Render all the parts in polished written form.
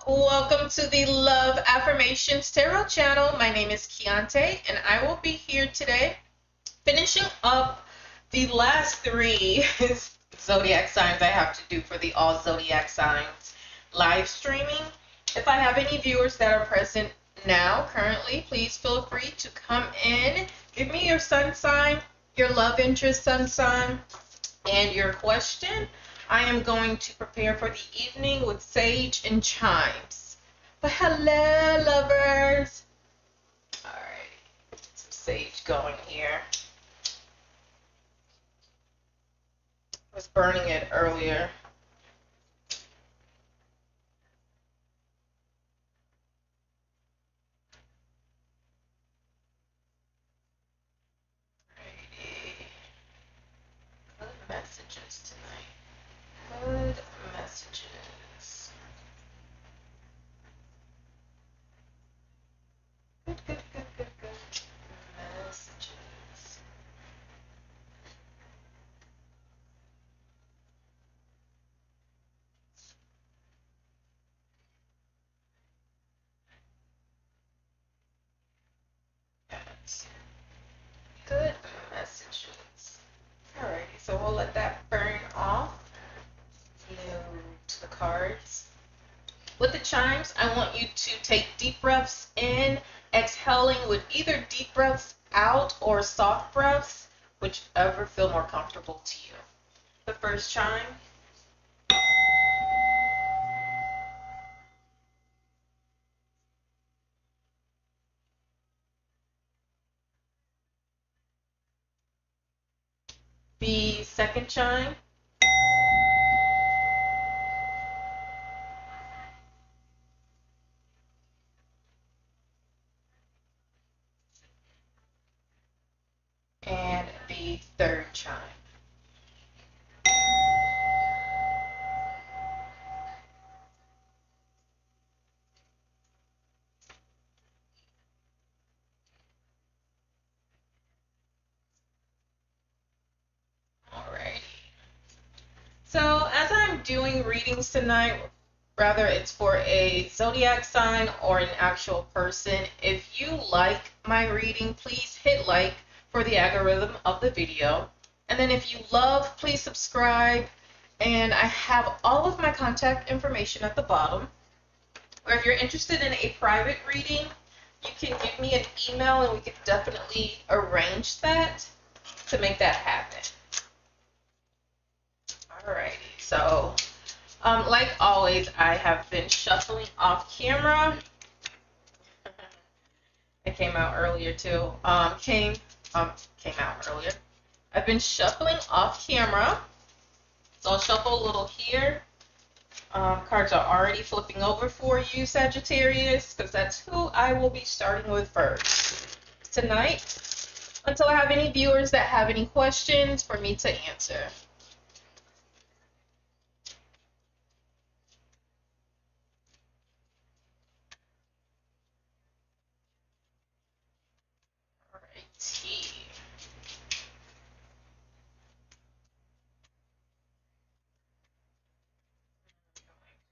Welcome to the Love Affirmations Tarot channel. My name is Keontae, and I will be here today finishing up the last three zodiac signs I have to do for the All Zodiac Signs live streaming. If I have any viewers that are present now, currently, please feel free to come in. Give me your sun sign, your love interest sun sign, and your question. I am going to prepare for the evening with sage and chimes. But hello, lovers. All right, some sage going here. I was burning it earlier. Good messages tonight. Good messages. Good messages. Yes. Good messages. Alrighty, so we'll let that burn off. New to the cards. With the chimes, I want you to take deep breaths in, exhaling with either deep breaths out or soft breaths, whichever feel more comfortable to you. The first chime. The second chime. And the third chime. Alrighty. So as I'm doing readings tonight, whether it's for a zodiac sign or an actual person, if you like my reading, please hit like for the algorithm of the video. And then if you love, please subscribe. And I have all of my contact information at the bottom. Or if you're interested in a private reading, you can give me an email and we could definitely arrange that to make that happen. Alrighty, so like always, I have been shuffling off camera. It came out earlier too. Came out earlier. I've been shuffling off camera, so I'll shuffle a little here. Cards are already flipping over for you, Sagittarius, because that's who I will be starting with first tonight, until I have any viewers that have any questions for me to answer. Alrighty.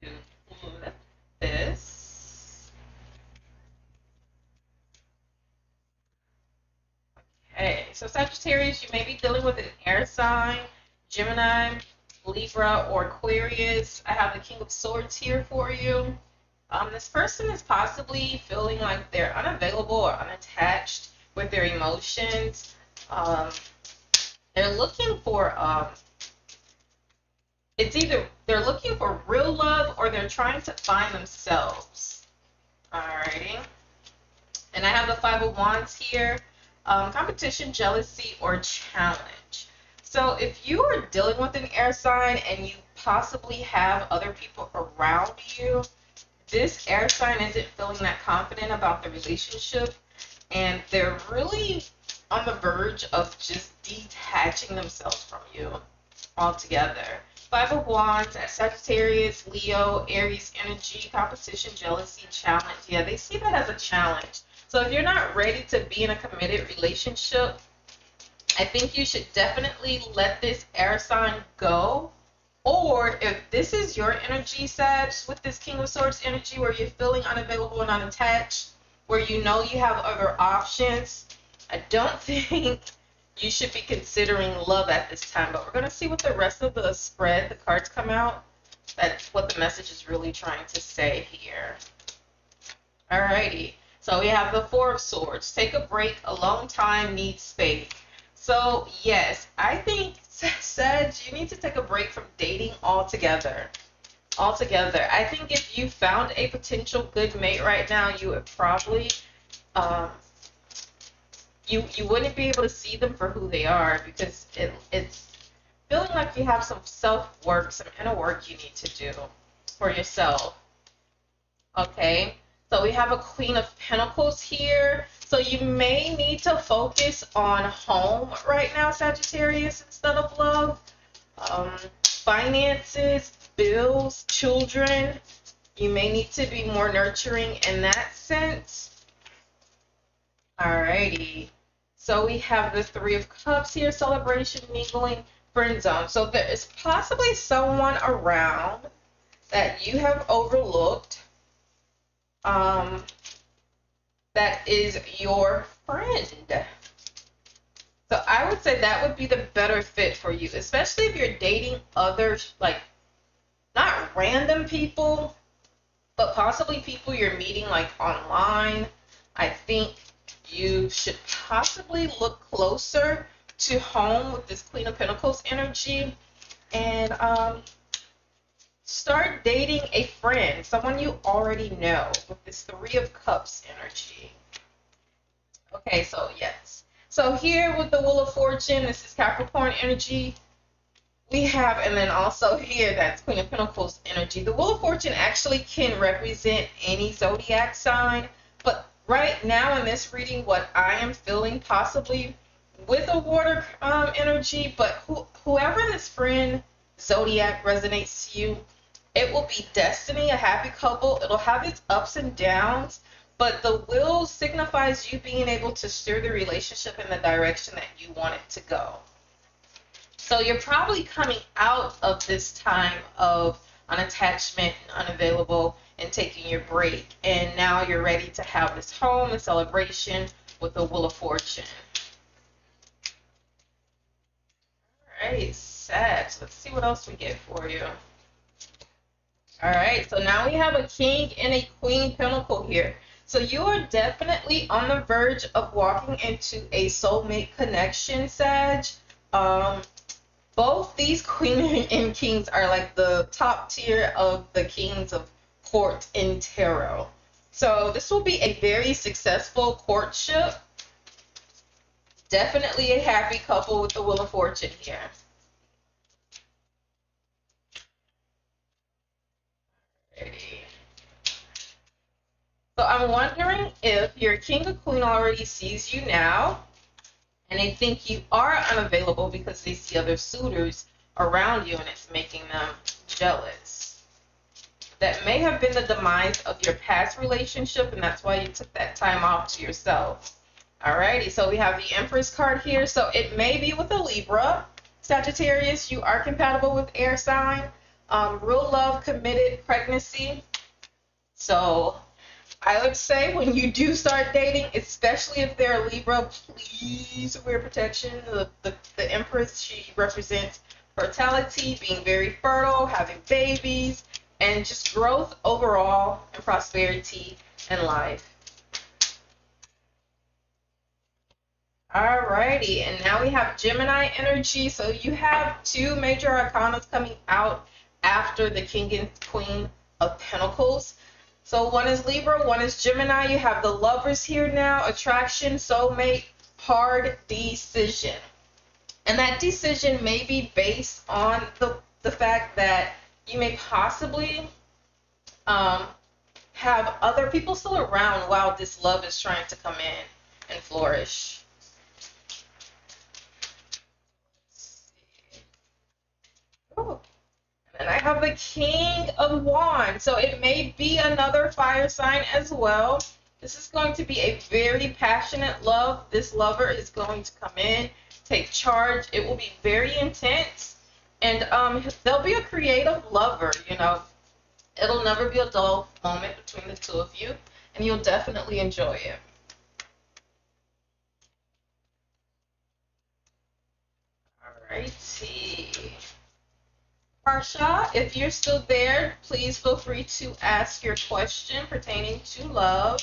I'm going to flip this. Okay, so Sagittarius, you may be dealing with an air sign, Gemini, Libra, or Aquarius. I have the King of Swords here for you. This person is possibly feeling like they're unavailable or unattached with their emotions. They're looking for, it's either they're looking for real love or they're trying to find themselves. Alrighty. And I have the Five of Wands here. Competition, jealousy, or challenge. So if you are dealing with an air sign and you possibly have other people around you, this air sign isn't feeling that confident about the relationship, and they're really on the verge of just detaching themselves from you altogether. Five of Wands at Sagittarius, Leo, Aries energy, competition, jealousy, challenge. Yeah, they see that as a challenge. So if you're not ready to be in a committed relationship, I think you should definitely let this air sign go Or if this is your energy, Sag, with this King of Swords energy, where you're feeling unavailable and unattached, where you know you have other options, I don't think you should be considering love at this time. But we're going to see what the rest of the spread, the cards come out. That's what the message is really trying to say here. Alrighty. So we have the Four of Swords. Take a break. Alone time needs space. So yes, I think, Sag, you need to take a break from dating altogether. I think if you found a potential good mate right now, you would probably you wouldn't be able to see them for who they are, because it's feeling like you have some self-work, some inner work you need to do for yourself. Okay, so we have a Queen of Pentacles here. So you may need to focus on home right now, Sagittarius, instead of love. Finances, bills, children. You may need to be more nurturing in that sense. Alrighty. So we have the Three of Cups here, celebration, mingling, friend zone. So there is possibly someone around that you have overlooked that is your friend. So I would say that would be the better fit for you, especially if you're dating others, like not random people, but possibly people you're meeting like online. I think you should possibly look closer to home with this Queen of Pentacles energy and start dating a friend, someone you already know, with this Three of Cups energy. Okay, so yes. So here with the Wheel of Fortune, this is Capricorn energy. We have, and then also here, that's Queen of Pentacles energy. The Wheel of Fortune actually can represent any zodiac sign, but right now in this reading, what I am feeling possibly with a water energy, but whoever this friend zodiac resonates to you, it will be destiny, a happy couple. It'll have its ups and downs, but the wheel signifies you being able to steer the relationship in the direction that you want it to go. So you're probably coming out of this time of unattachment and unavailable and taking your break, and now you're ready to have this home and celebration with the Wheel of Fortune. All right, Sag, let's see what else we get for you. All right, so now we have a King and a Queen Pentacle here. So you are definitely on the verge of walking into a soulmate connection, Sag. Both these Queen and Kings are like the top tier of the Kings of Court in Tarot. So this will be a very successful courtship. Definitely a happy couple with the Wheel of Fortune here. So I'm wondering if your King or Queen already sees you now, and they think you are unavailable because they see other suitors around you and it's making them jealous. That may have been the demise of your past relationship, and that's why you took that time off to yourself. Alrighty, so we have the Empress card here. So it may be with a Libra. Sagittarius, you are compatible with air sign. Real love, committed, pregnancy. So I would say when you do start dating, especially if they're a Libra, please wear protection. The Empress, she represents fertility, being very fertile, having babies, and just growth overall and prosperity in life. Alrighty, and now we have Gemini energy. So you have two major arcanas coming out after the King and Queen of Pentacles. So one is Libra, one is Gemini. You have the Lovers here now, attraction, soulmate, hard decision. And that decision may be based on the fact that you may possibly have other people still around while this love is trying to come in and flourish. Ooh. And I have the King of Wands. So it may be another fire sign as well. This is going to be a very passionate love. This lover is going to come in, take charge. It will be very intense. And they'll be a creative lover, you know. It'll never be a dull moment between the two of you, and you'll definitely enjoy it. Alrighty. Parsha, if you're still there, please feel free to ask your question pertaining to love.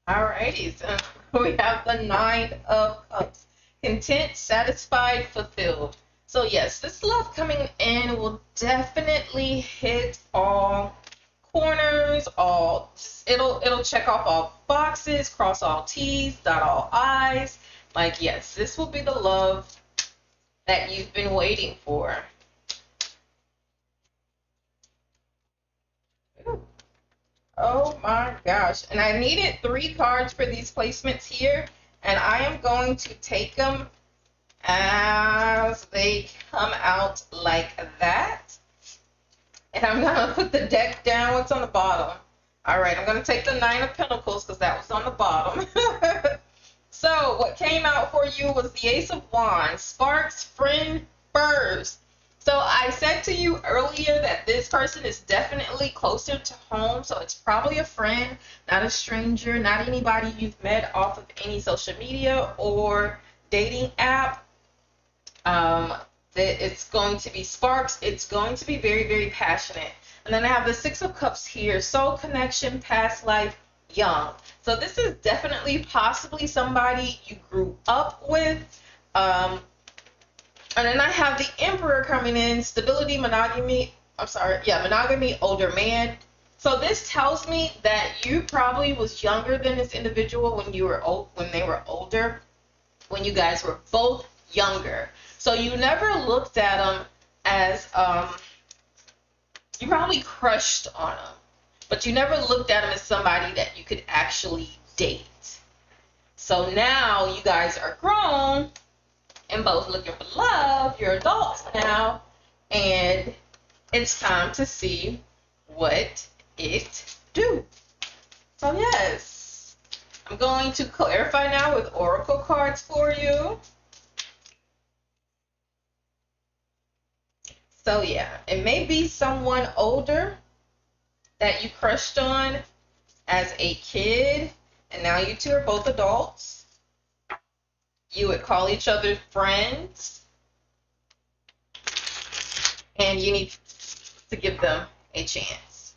Alrighty, so we have the Nine of Cups. Content, satisfied, fulfilled. So yes, this love coming in will definitely hit all corners, it'll check off all boxes, cross all T's, dot all I's. Like, yes, this will be the love that you've been waiting for. Ooh. Oh my gosh. And I needed 3 cards for these placements here, and I am going to take them as they come out like that. And I'm going to put the deck down. What's on the bottom? All right, I'm going to take the Nine of Pentacles because that was on the bottom. So what came out for you was the Ace of Wands, sparks, friend first. So I said to you earlier that this person is definitely closer to home. So it's probably a friend, not a stranger, not anybody you've met off of any social media or dating app. It's going to be sparks. It's going to be very, very passionate. And then I have the Six of Cups here. Soul connection, past life, young. So this is definitely possibly somebody you grew up with. And then I have the Emperor coming in. Stability, monogamy. Monogamy, older man. So this tells me that you probably was younger than this individual when you were when they were older, when you guys were both younger. So you never looked at them as, you probably crushed on them, but you never looked at them as somebody that you could actually date. So now you guys are grown and both looking for love. You're adults now, and it's time to see what it do. So yes, I'm going to clarify now with oracle cards for you. So yeah, it may be someone older that you crushed on as a kid, and now you two are both adults. You would call each other friends, and you need to give them a chance.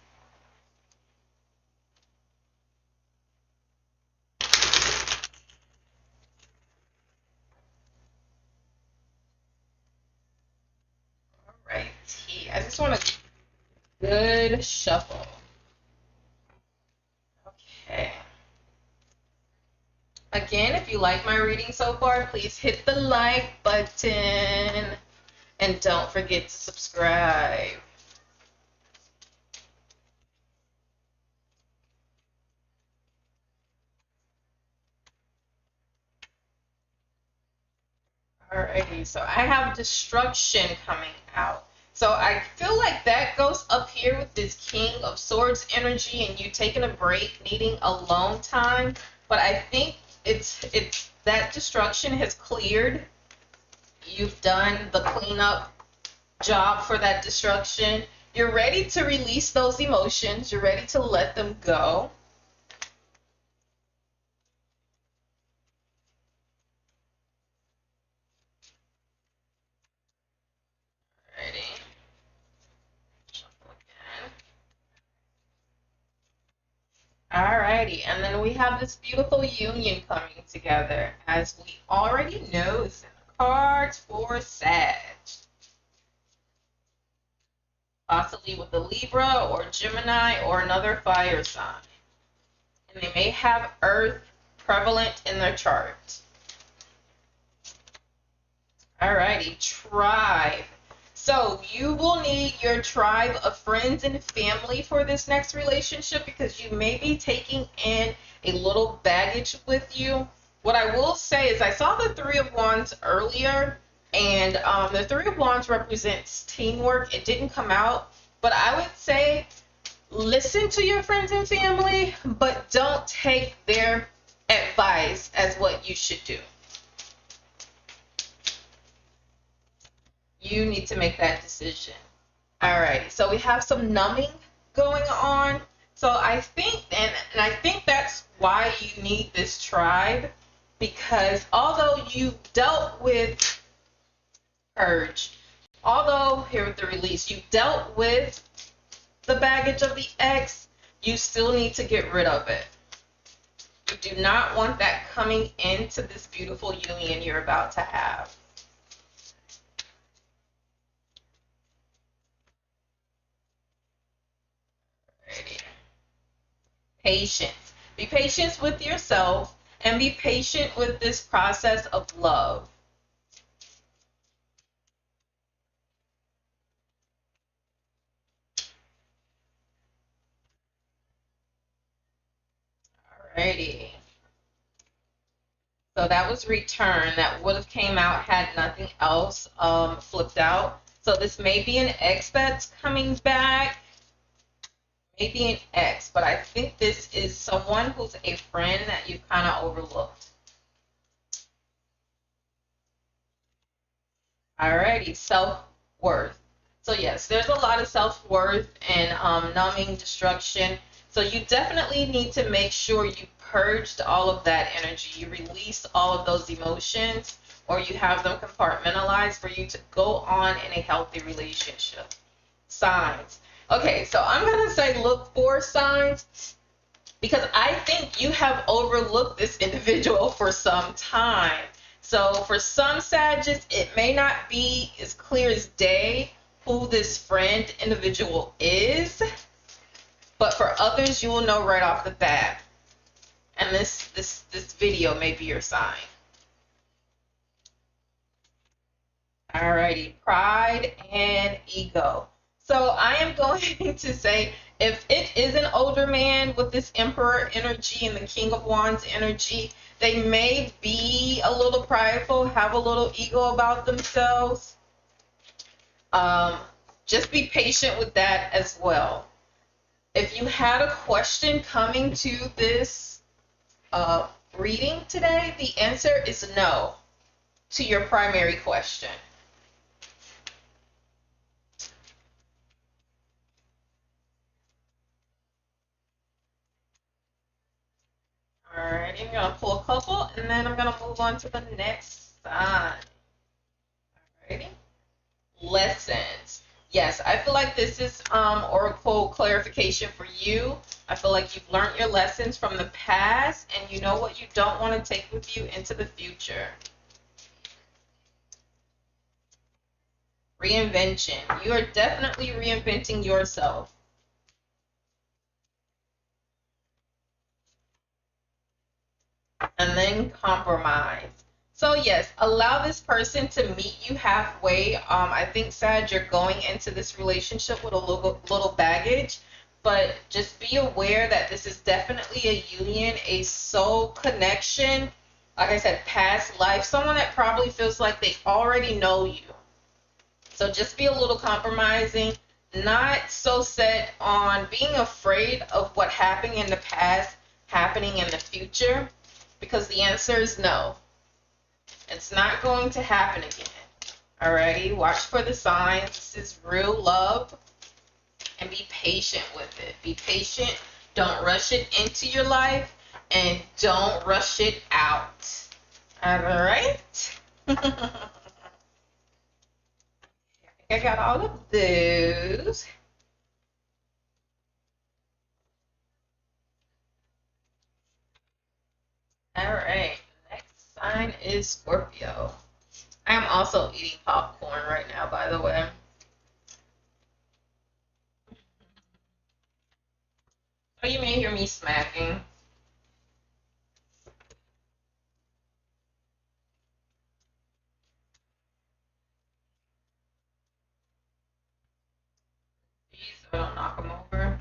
Alrighty, I just want a good shuffle. Okay. Again, if you like my reading so far, please hit the like button and don't forget to subscribe. Alrighty, so I have destruction coming out. So I feel like that goes up here with this King of Swords energy and you taking a break, needing alone time. But I think it's that destruction has cleared. You've done the cleanup job for that destruction. You're ready to release those emotions. You're ready to let them go. Alrighty. Shuffle again. Alrighty, and then we have this beautiful union coming together. As we already know, it's in the cards for Sag. Possibly with a Libra or Gemini or another fire sign. And they may have Earth prevalent in their chart. Alrighty, tribe. So you will need your tribe of friends and family for this next relationship because you may be taking in a little baggage with you. What I will say is I saw the Three of Wands earlier, and the Three of Wands represents teamwork. It didn't come out, but I would say listen to your friends and family, but don't take their advice as what you should do. You need to make that decision. Alrighty, so we have some numbing going on. So I think, and I think that's why you need this tribe, because although you dealt with purge, although here with the release, you dealt with the baggage of the ex, you still need to get rid of it. You do not want that coming into this beautiful union you're about to have. Alrighty. Patience. Be patient with yourself and be patient with this process of love. Alrighty. So that was return. That would have came out had nothing else flipped out. So this may be an ex that's coming back. Maybe an ex, but I think this is someone who's a friend that you've kind of overlooked. Alrighty, self-worth. So yes, there's a lot of self-worth and numbing, destruction. So you definitely need to make sure you purged all of that energy. You release all of those emotions, or you have them compartmentalized for you to go on in a healthy relationship. Signs. Okay, so I'm going to say look for signs because I think you have overlooked this individual for some time. So for some Sagittarius, it may not be as clear as day who this friend individual is, but for others, you will know right off the bat. And this video may be your sign. Alrighty, pride and ego. So I am going to say if it is an older man with this Emperor energy and the King of Wands energy, they may be a little prideful, have a little ego about themselves. Just be patient with that as well. If you had a question coming to this reading today, the answer is no to your primary question. Alright, I'm going to pull a couple, and then I'm going to move on to the next sign. Alrighty. Lessons. Yes, I feel like this is oracle clarification for you. I feel like you've learned your lessons from the past, and you know what you don't want to take with you into the future. Reinvention. You are definitely reinventing yourself. And then compromise. So yes, allow this person to meet you halfway. I think, Sag, you're going into this relationship with a little baggage, but just be aware that this is definitely a union, a soul connection. Like I said, past life, someone that probably feels like they already know you. So just be a little compromising, not so set on being afraid of what happened in the past happening in the future, because the answer is no. It's not going to happen again. Alrighty, watch for the signs. This is real love, and be patient with it. Be patient. Don't rush it into your life, and don't rush it out. Alright? I got all of those. Alright, next sign is Scorpio. I am also eating popcorn right now, by the way. Oh, you may hear me smacking. So I don't knock them over.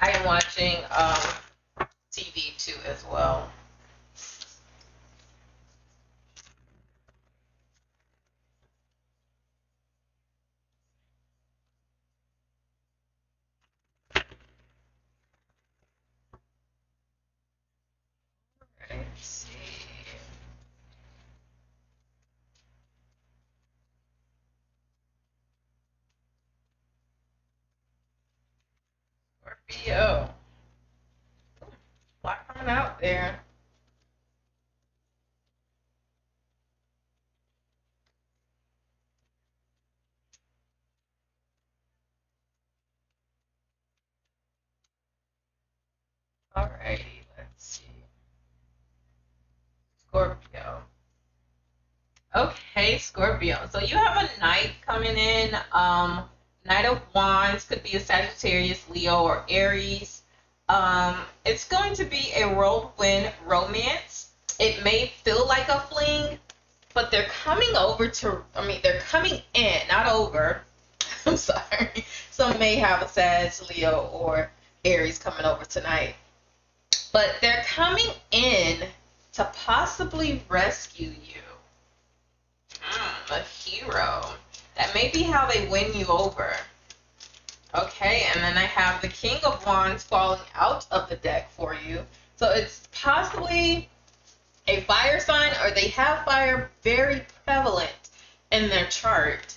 I am watching TV too as well. Let's see. Scorpio. A lot coming out there. Alrighty, let's see. Scorpio. Okay, Scorpio. So you have a knight coming in. Knight of Wands could be a Sagittarius, Leo, or Aries. It's going to be a whirlwind romance. It may feel like a fling, but they're coming over to, they're coming in, not over. I'm sorry. Some may have a Sag, Leo, or Aries coming over tonight. But they're coming in to possibly rescue you. A hero. That may be how they win you over. Okay, and then I have the King of Wands falling out of the deck for you. So it's possibly a fire sign, or they have fire very prevalent in their chart.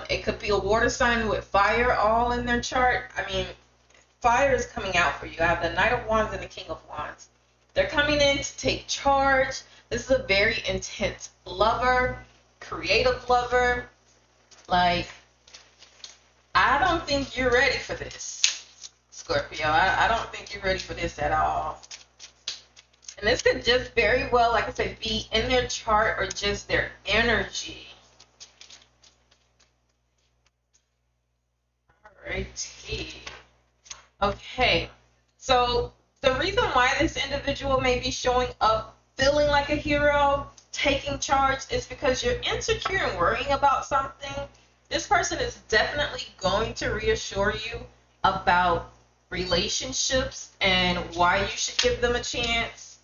It could be a water sign with fire all in their chart. Fire is coming out for you. I have the Knight of Wands and the King of Wands. They're coming in to take charge. This is a very intense lover, creative lover. Like, I don't think you're ready for this, Scorpio. I don't think you're ready for this at all. And this could just very well, like I said, be in their chart or just their energy. Alrighty. Okay, so the reason why this individual may be showing up feeling like a hero, taking charge, is because you're insecure and worrying about something. This person is definitely going to reassure you about relationships and why you should give them a chance.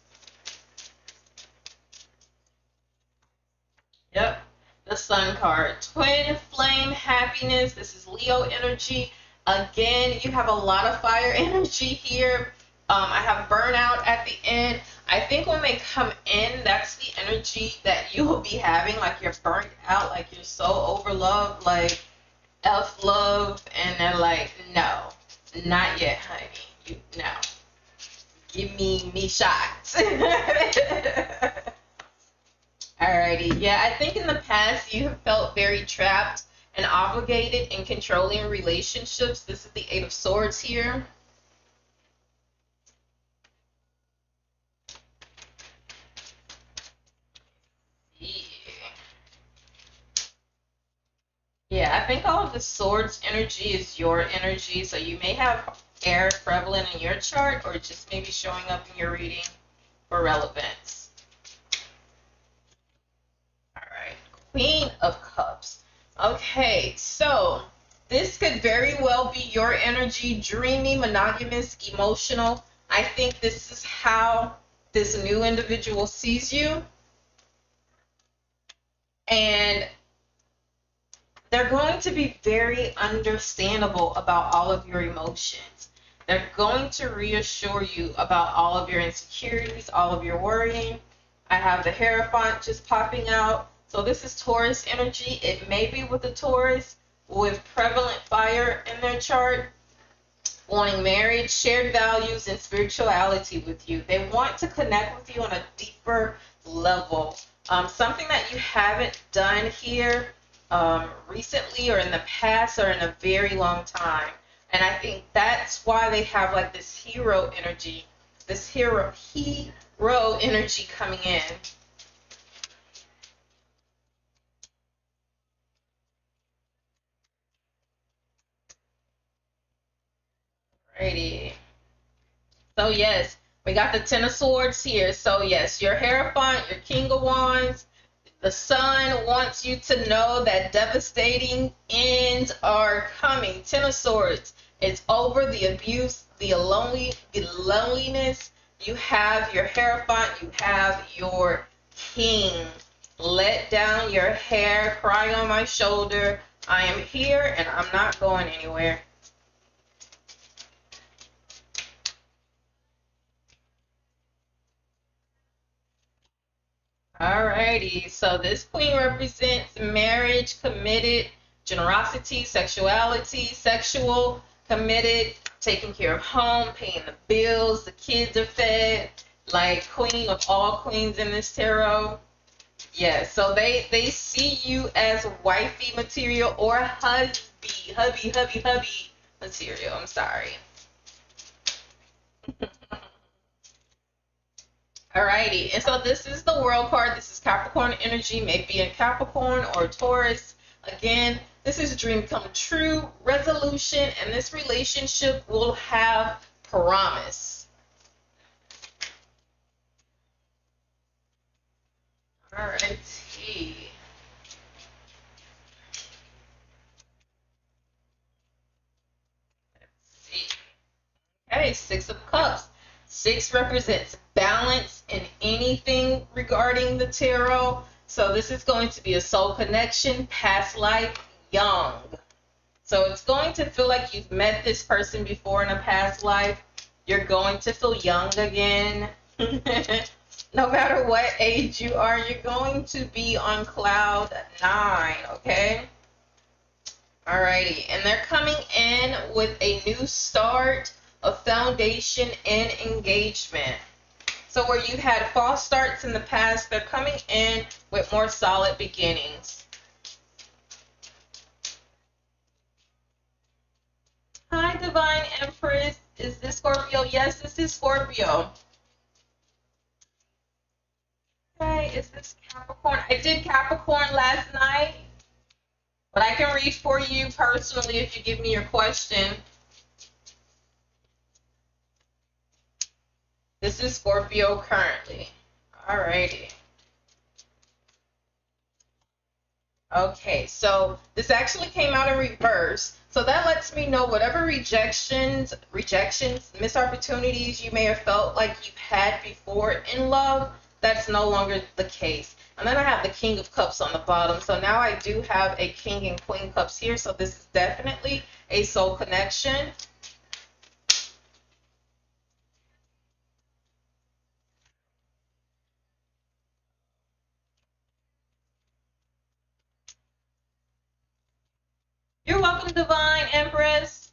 Yep, the Sun card. Twin flame happiness. This is Leo energy. Again, you have a lot of fire energy here. I have burnout at the end. I think when they come in, that's the energy that you will be having. Like, you're burnt out, like you're so overloved, like F love, and they're like, no, not yet, honey. No. Give me shots. Alrighty. Yeah, I think in the past you have felt very trapped and obligated in controlling relationships. This is the Eight of Swords here. Yeah, I think all of the Swords energy is your energy, so you may have air prevalent in your chart, or just maybe showing up in your reading for relevance. All right, Queen of Cups. Okay, so this could very well be your energy, dreamy, monogamous, emotional. I think this is how this new individual sees you. And they're going to be very understandable about all of your emotions. They're going to reassure you about all of your insecurities, all of your worrying. I have the Hierophant just popping out. So this is Taurus energy. It may be with a Taurus with prevalent fire in their chart, wanting marriage, shared values, and spirituality with you. They want to connect with you on a deeper level. Something that you haven't done here recently or in the past or in a very long time. And I think that's why they have like this hero energy, this hero energy coming in. Alrighty. So yes, we got the Ten of Swords here. So yes, your Hierophant, your King of Wands. The Sun wants you to know that devastating ends are coming. Ten of Swords. It's over the abuse, the loneliness. You have your Hierophant, you have your King. Let down your hair, cry on my shoulder. I am here and I'm not going anywhere. Alrighty, so this queen represents marriage, committed, generosity, sexuality, sexual, committed, taking care of home, paying the bills, the kids are fed, like queen of all queens in this tarot. Yes, so they see you as wifey material or hubby material. I'm sorry. Alrighty, and so this is the World card. This is Capricorn energy, maybe in Capricorn or Taurus. Again, this is dream come true, resolution, and this relationship will have promise. Alrighty. Let's see. Okay, Six of Cups. Six represents balance in anything regarding the tarot. So this is going to be a soul connection, past life, young. So it's going to feel like you've met this person before in a past life. You're going to feel young again. No matter what age you are, you're going to be on cloud 9, okay? Alrighty, and they're coming in with a new start, a foundation, and engagement. So where you had false starts in the past, they're coming in with more solid beginnings. Hi, Divine Empress. Is this Scorpio? Yes, this is Scorpio. Okay, is this Capricorn? I did Capricorn last night, but I can read for you personally if you give me your question. This is Scorpio currently. Alrighty. Okay, so this actually came out in reverse. So that lets me know whatever rejections, missed opportunities you may have felt like you've had before in love, that's no longer the case. And then I have the King of Cups on the bottom. So now I do have a King and Queen Cups here. So this is definitely a soul connection. You're welcome, Divine Empress.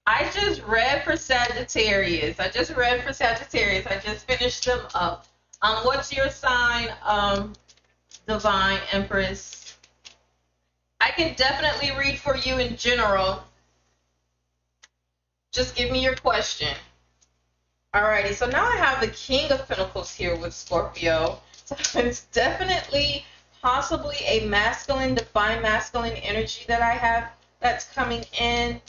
I just read for Sagittarius. I just finished them up. What's your sign, Divine Empress? I can definitely read for you in general. Just give me your question. Alrighty, so now I have the King of Pentacles here with Scorpio. So it's definitely possibly a masculine, divine masculine energy that I have that's coming in.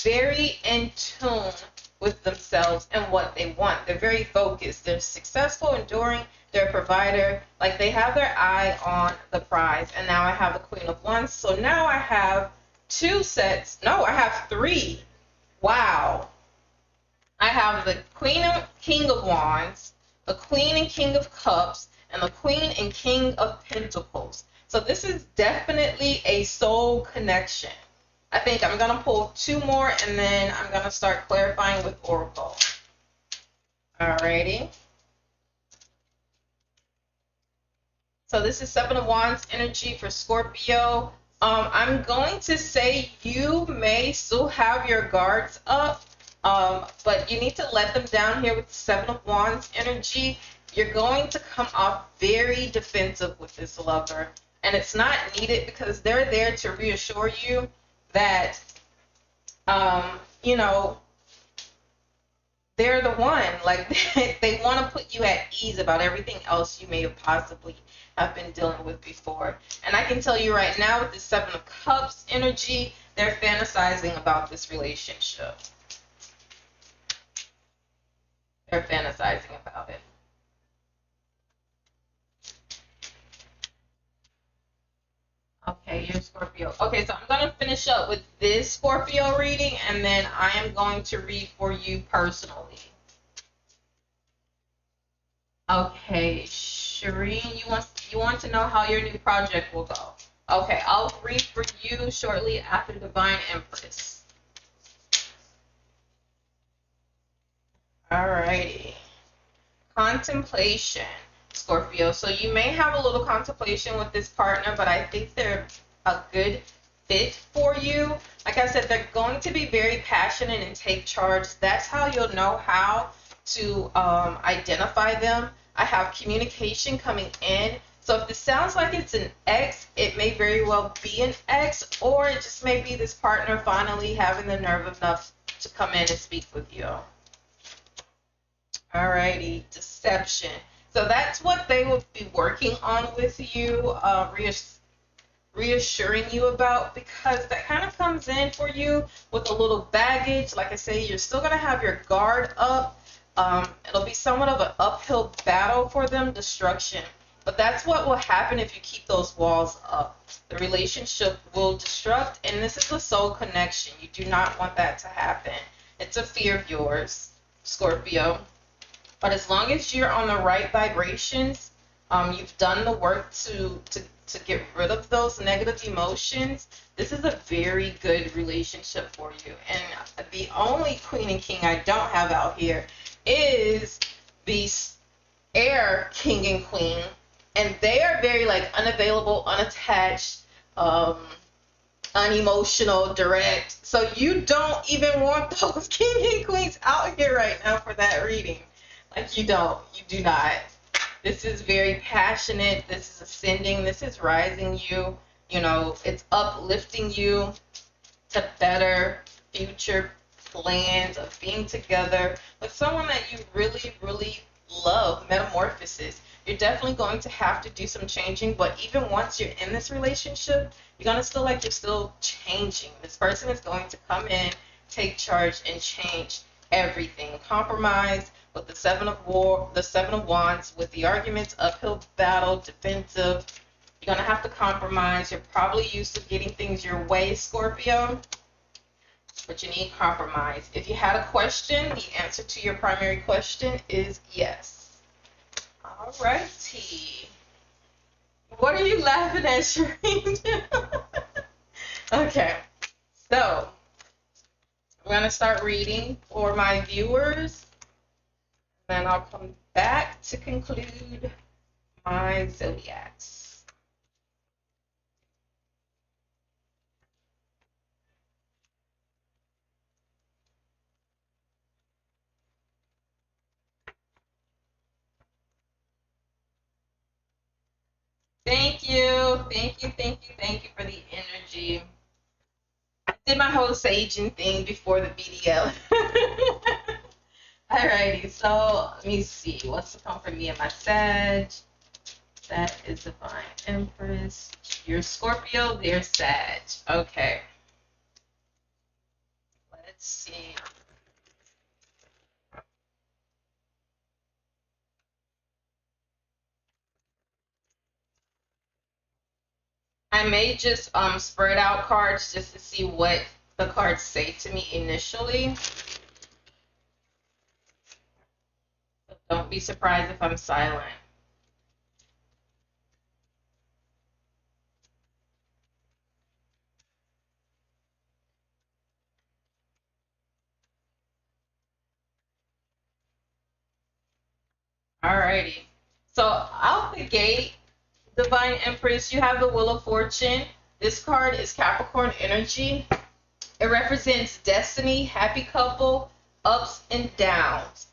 Very in tune with themselves and what they want. They're very focused. They're successful, enduring. They're a provider. Like they have their eye on the prize. And now I have the Queen of Wands. So now I have two sets. No, I have three. Wow. I have the Queen and King of Wands, the Queen and King of Cups, and the Queen and King of Pentacles. So this is definitely a soul connection. I think I'm going to pull two more and then I'm going to start clarifying with Oracle. Alrighty. So this is Seven of Wands energy for Scorpio. I'm going to say you may still have your guards up, but you need to let them down here with the Seven of Wands energy. You're going to come off very defensive with this lover. And it's not needed because they're there to reassure you that, you know, they're the one. Like, they want to put you at ease about everything else you may have possibly have been dealing with before. And I can tell you right now with the Seven of Cups energy, they're fantasizing about this relationship. They're fantasizing about it. Okay, you're Scorpio. Okay, so I'm going to finish up with this Scorpio reading, and then I am going to read for you personally. Okay, Shireen, you want to know how your new project will go. Okay, I'll read for you shortly after Divine Empress. Alrighty. Contemplation, Scorpio. So you may have a little contemplation with this partner, but I think they're a good fit for you. Like I said, they're going to be very passionate and take charge. That's how you'll know how to identify them. I have communication coming in. So if this sounds like it's an ex, it may very well be an ex, or it just may be this partner finally having the nerve enough to come in and speak with you. Alrighty, deception. So that's what they will be working on with you, reassuring you about, because that kind of comes in for you with a little baggage. Like I say, you're still going to have your guard up. It'll be somewhat of an uphill battle for them, destruction. But that's what will happen if you keep those walls up. The relationship will destruct, and this is a soul connection. You do not want that to happen. It's a fear of yours, Scorpio. But as long as you're on the right vibrations, you've done the work to get rid of those negative emotions, this is a very good relationship for you. And the only queen and king I don't have out here is the air king and queen. And they are very like unavailable, unattached, unemotional, direct. So you don't even want those king and queens out here right now for that reading. Like you do not. This is very passionate. This is ascending. This is rising you. You know, it's uplifting you to better future plans of being together with someone that you really, really love. Metamorphosis. You're definitely going to have to do some changing, but even once you're in this relationship, you're going to feel like you're still changing. This person is going to come in, take charge, and change everything. Compromise with the Seven of Wands, with the arguments, uphill battle, defensive. You're going to have to compromise. You're probably used to getting things your way, Scorpio, but you need compromise. If you had a question, the answer to your primary question is yes. Alrighty. What are you laughing at, Shireen? Okay, so I'm going to start reading for my viewers. Then I'll come back to conclude my zodiacs. Thank you, thank you, thank you, thank you for the energy. I did my whole saging thing before the BDL. Alrighty, so let me see. What's to come for me and my Sag? That is Divine Empress. You're Scorpio, they're Sag. Okay. Let's see. I may just spread out cards just to see what the cards say to me initially. So don't be surprised if I'm silent. Alrighty. So out the gate, Divine Empress, you have the Wheel of Fortune. This card is Capricorn energy. It represents destiny, happy couple, ups and downs.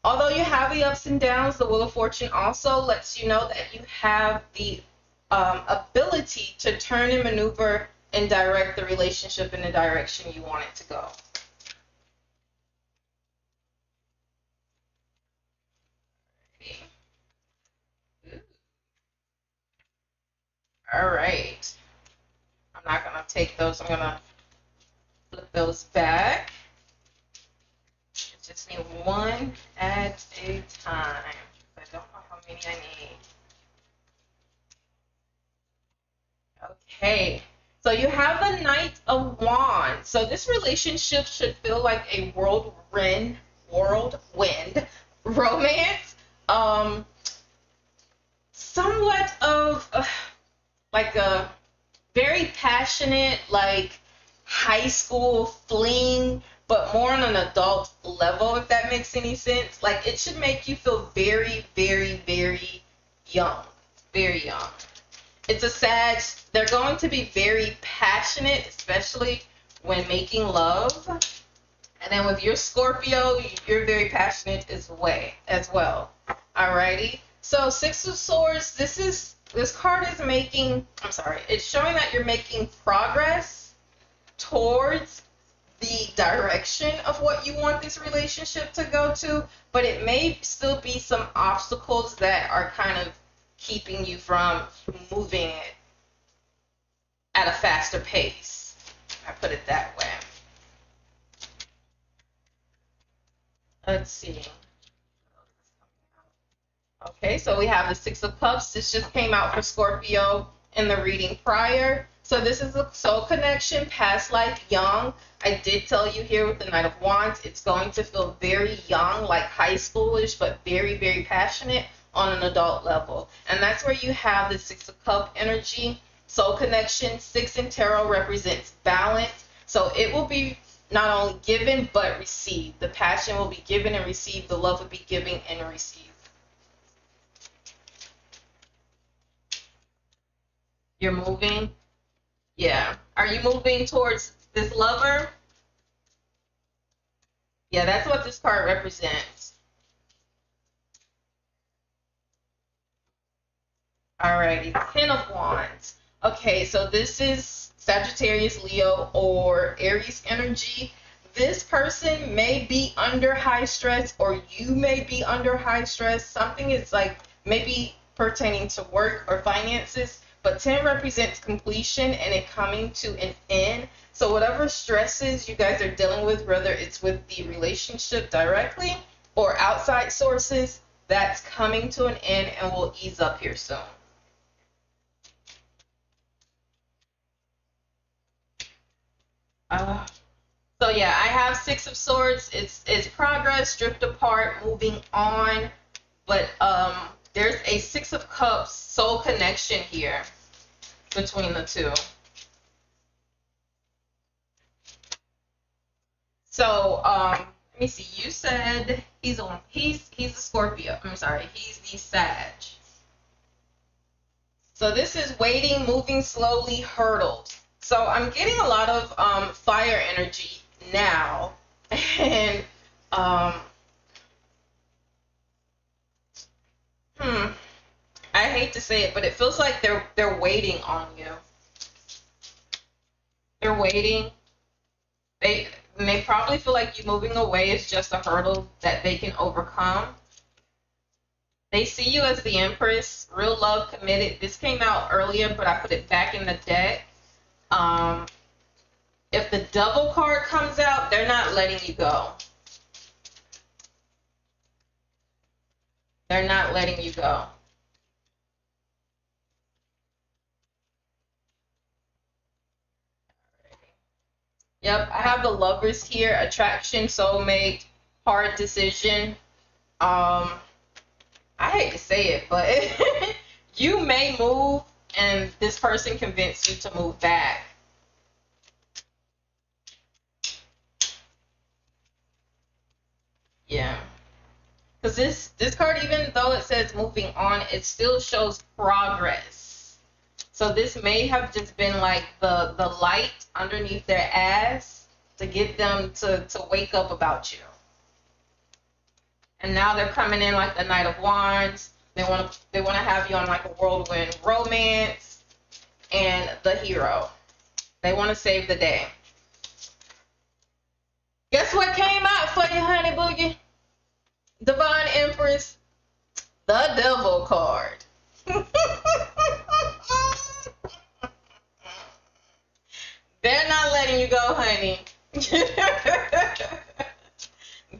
Although you have the ups and downs, the Wheel of Fortune also lets you know that you have the ability to turn and maneuver and direct the relationship in the direction you want it to go. All right. I'm not going to take those. I'm going to flip those back. Just need one at a time. I don't know how many I need. Okay, so you have the Knight of Wands. So this relationship should feel like a whirlwind romance. Somewhat of like a very passionate, like high school fling, but more on an adult level, if that makes any sense. Like it should make you feel very, very, very young. Very young. It's a Sag. They're going to be very passionate, especially when making love. And then with your Scorpio, you're very passionate as well. Alrighty. So Six of Swords, this card is it's showing that you're making progress towards the direction of what you want this relationship to go to, but it may still be some obstacles that are kind of keeping you from moving it at a faster pace. I put it that way. Let's see. Okay, so we have the Six of Cups. This just came out for Scorpio in the reading prior. So this is a soul connection, past life, young. I did tell you here with the Knight of Wands, it's going to feel very young, like high schoolish, but very, very passionate on an adult level. And that's where you have the Six of Cups energy, soul connection. 6 in tarot represents balance. So it will be not only given, but received. The passion will be given and received. The love will be given and received. You're moving? Yeah. Are you moving towards this lover? Yeah, that's what this card represents. Alrighty, 10 of Wands. Okay, so this is Sagittarius, Leo, or Aries energy. This person may be under high stress, or you may be under high stress. Something is like maybe pertaining to work or finances. But 10 represents completion and it coming to an end. So whatever stresses you guys are dealing with, whether it's with the relationship directly or outside sources, that's coming to an end and will ease up here soon. So yeah, I have Six of Swords. It's progress, drift apart, moving on. But there's a Six of Cups soul connection here between the two. So let me see. You said he's a Scorpio. I'm sorry, he's the Sag. So this is waiting, moving slowly, hurdled. So I'm getting a lot of fire energy now, and I hate to say it, but it feels like they're waiting on you. They're waiting. They probably feel like you moving away is just a hurdle that they can overcome. They see you as the Empress, real love, committed. This came out earlier, but I put it back in the deck. If the Devil card comes out, they're not letting you go. They're not letting you go. Yep, I have the Lovers here. Attraction, soulmate, hard decision. I hate to say it, but you may move and this person convinced you to move back. Yeah. Because this card, even though it says moving on, it still shows progress. So this may have just been like the light underneath their ass to get them to wake up about you. And now they're coming in like the Knight of Wands. They want to have you on like a whirlwind romance and the hero. They want to save the day. Guess what came out for you, honey boogie? Divine Empress, the Devil card. They're not letting you go, honey.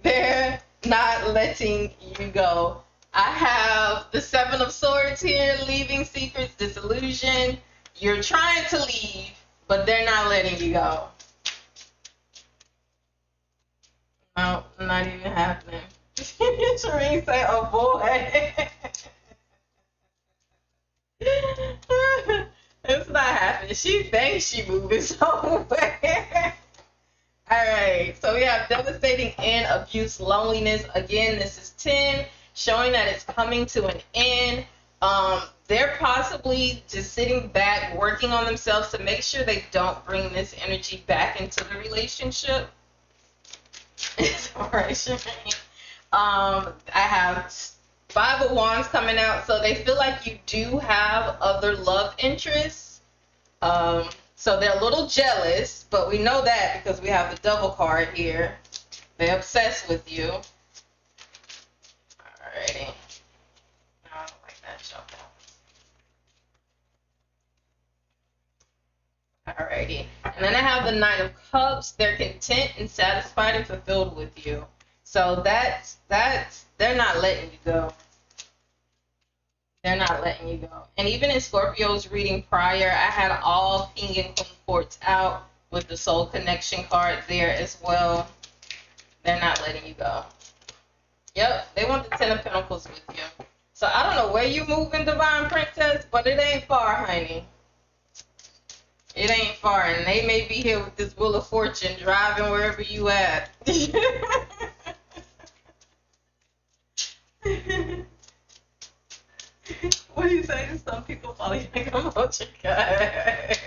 They're not letting you go. I have the Seven of Swords here, leaving secrets, disillusion. You're trying to leave, but they're not letting you go. No, not even happening. Shereen say, oh boy. It's not happening. She thinks she moving somewhere. Alright, so we have devastating end, abuse, loneliness. Again, this is 10, showing that it's coming to an end. They're possibly just sitting back, working on themselves to make sure they don't bring this energy back into the relationship. Alright, I have 5 of Wands coming out, so they feel like you do have other love interests. So they're a little jealous, but we know that because we have the Devil card here. They're obsessed with you. Alrighty. I don't like that shuffle. Alrighty. And then I have the Nine of Cups. They're content and satisfied and fulfilled with you. So that's they're not letting you go. They're not letting you go. And even in Scorpio's reading prior, I had all King and Queen Courts out with the Soul Connection card there as well. They're not letting you go. Yep, they want the Ten of Pentacles with you. So I don't know where you moving, Divine Princess, but it ain't far, honey. It ain't far, and they may be here with this Wheel of Fortune driving wherever you at. What do you say to some people? Probably think I'm out your guy.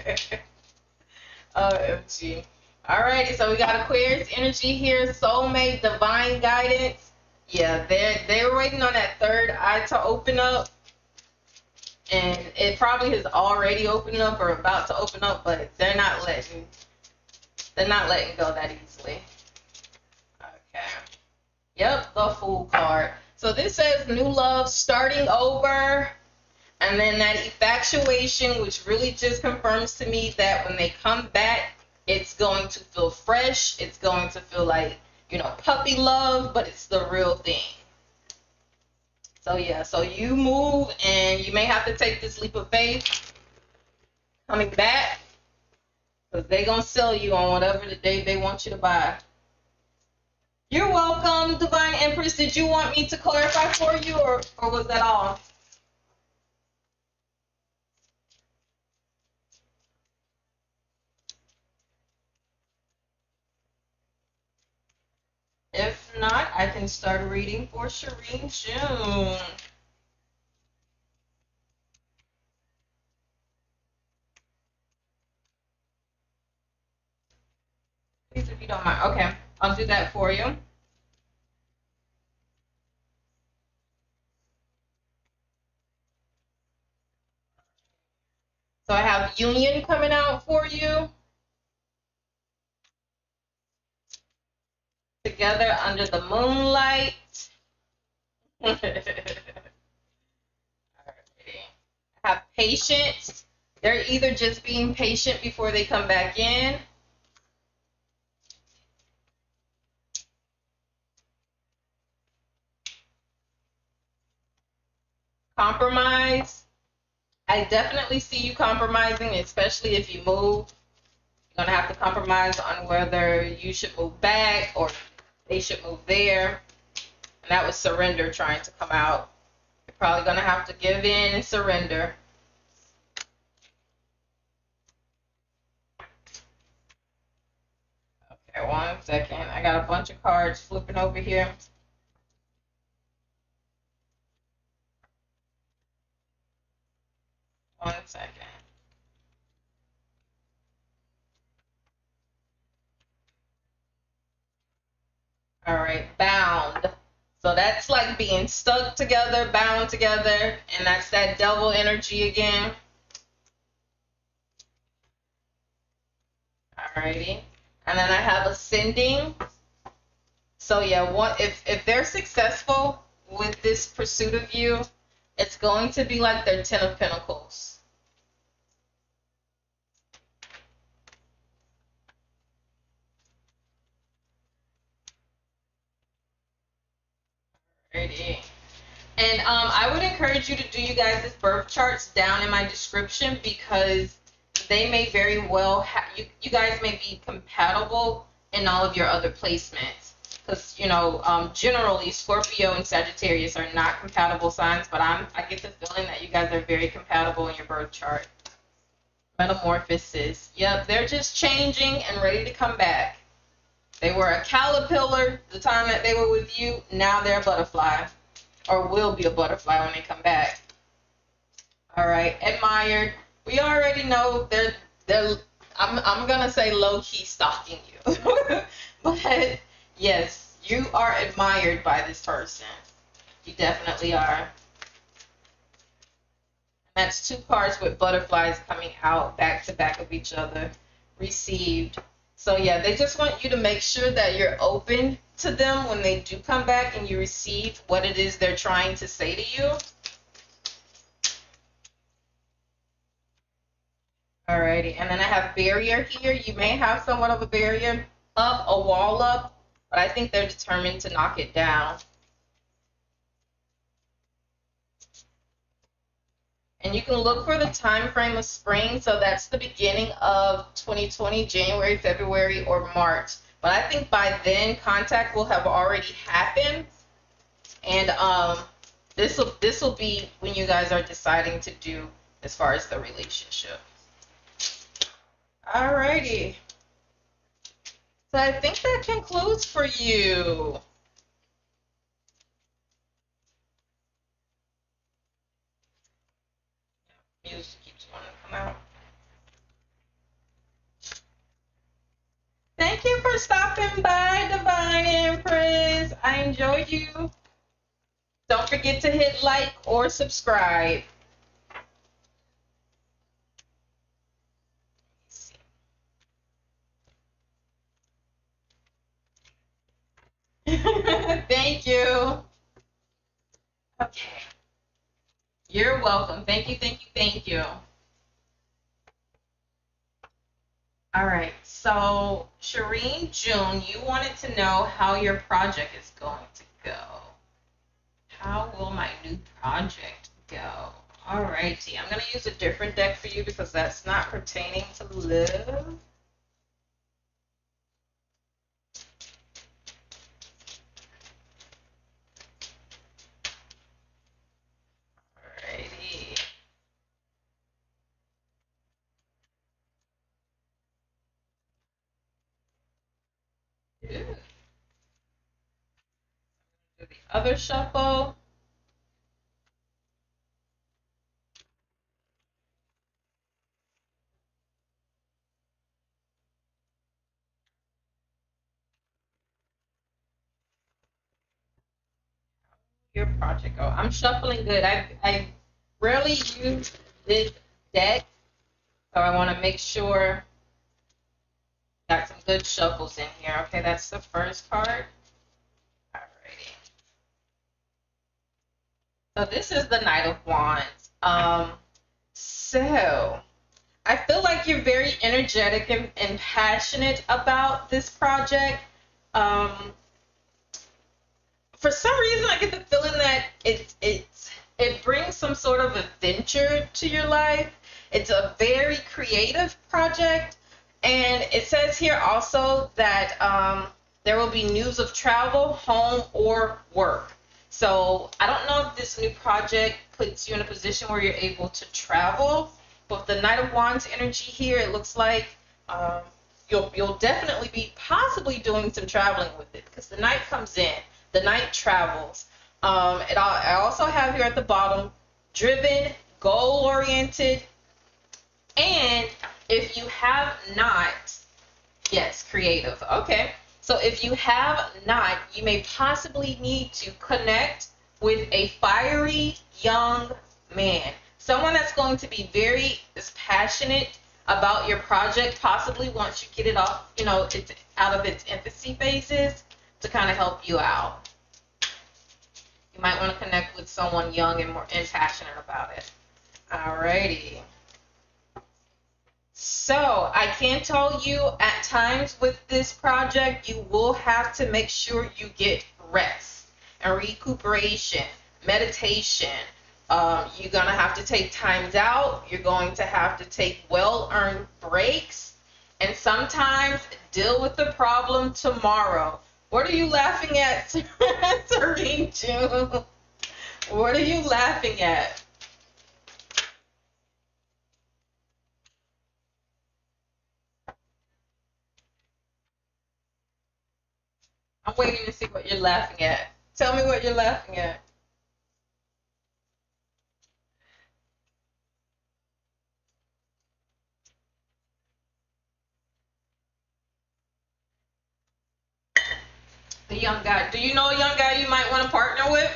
OMG. Alrighty, so we got Aquarius energy here, soulmate, divine guidance. Yeah, they're waiting on that third eye to open up. And it probably has already opened up or about to open up, but they're not letting go that easily. Okay. Yep, the Fool card. So this says new love starting over, and then that infatuation, which really just confirms to me that when they come back, it's going to feel fresh. It's going to feel like, you know, puppy love, but it's the real thing. So yeah, so you move, and you may have to take this leap of faith coming back, because they're going to sell you on whatever they want you to buy. You're welcome, Divine Empress. Did you want me to clarify for you, or was that all? If not, I can start reading for Shireen June. Please, if you don't mind. Okay, I'll do that for you. So I have Union coming out for you. Together under the moonlight. Have patience. They're either just being patient before they come back in. Compromise. I definitely see you compromising, especially if you move. You're going to have to compromise on whether you should move back or they should move there. And that was surrender trying to come out. You're probably going to have to give in and surrender. Okay, 1 second. I got a bunch of cards flipping over here. One second. All right, bound. So that's like being stuck together, bound together, and that's that devil energy again. Alrighty. And then I have ascending. So yeah, if they're successful with this pursuit of you, it's going to be like their Ten of Pentacles. Alrighty. And I would encourage you to do you guys' birth charts down in my description, because they may very well you guys may be compatible in all of your other placements. Because generally Scorpio and Sagittarius are not compatible signs, but I get the feeling that you guys are very compatible in your birth chart. Metamorphosis. Yep, they're just changing and ready to come back. They were a caterpillar the time that they were with you. Now they're a butterfly, or will be a butterfly when they come back. All right, admired. We already know they're I'm gonna say low-key stalking you. But yes, you are admired by this person. You definitely are. That's two cards with butterflies coming out back to back of each other. Received. So yeah, they just want you to make sure that you're open to them when they do come back and you receive what it is they're trying to say to you. Alrighty, and then I have barrier here. You may have somewhat of a barrier up, a wall up, but I think they're determined to knock it down. And you can look for the time frame of spring, so that's the beginning of 2020, January, February, or March. But I think by then contact will have already happened, and this will be when you guys are deciding to do as far as the relationship. Alrighty. So I think that concludes for you. Music keeps wanting to come out. Thank you for stopping by, Divine Empress. I enjoyed you. Don't forget to hit like or subscribe. Thank you. Okay. You're welcome. Thank you, thank you, thank you. All right. So, Shireen June, you wanted to know how your project is going to go. How will my new project go? All righty. I'm going to use a different deck for you because that's not pertaining to love. Do the other shuffle. Your project go. I'm shuffling good. I rarely use this deck, so I want to make sure got some good shuffles in here. Okay, that's the first card. Alrighty. So this is the Knight of Wands. So I feel like you're very energetic and passionate about this project. For some reason, I get the feeling that it brings some sort of adventure to your life. It's a very creative project. And it says here also that there will be news of travel, home, or work. So I don't know if this new project puts you in a position where you're able to travel. But with the Knight of Wands energy here, it looks like you'll definitely be possibly doing some traveling with it, because the Knight comes in. The Knight travels. I also have here at the bottom, driven, goal-oriented, and if you have not, yes, creative. Okay. So if you have not, you may possibly need to connect with a fiery young man. Someone that's going to be very passionate about your project, possibly once you get it off, it's out of its infancy phases, to kind of help you out. You might want to connect with someone young and passionate about it. Alrighty. So I can tell you at times with this project, you will have to make sure you get rest and recuperation. meditation. You're going to have to take times out. You're going to have to take well-earned breaks. And sometimes deal with the problem tomorrow. What are you laughing at, Serene June? What are you laughing at? I'm waiting to see what you're laughing at. Tell me what you're laughing at. The young guy. Do you know a young guy you might want to partner with?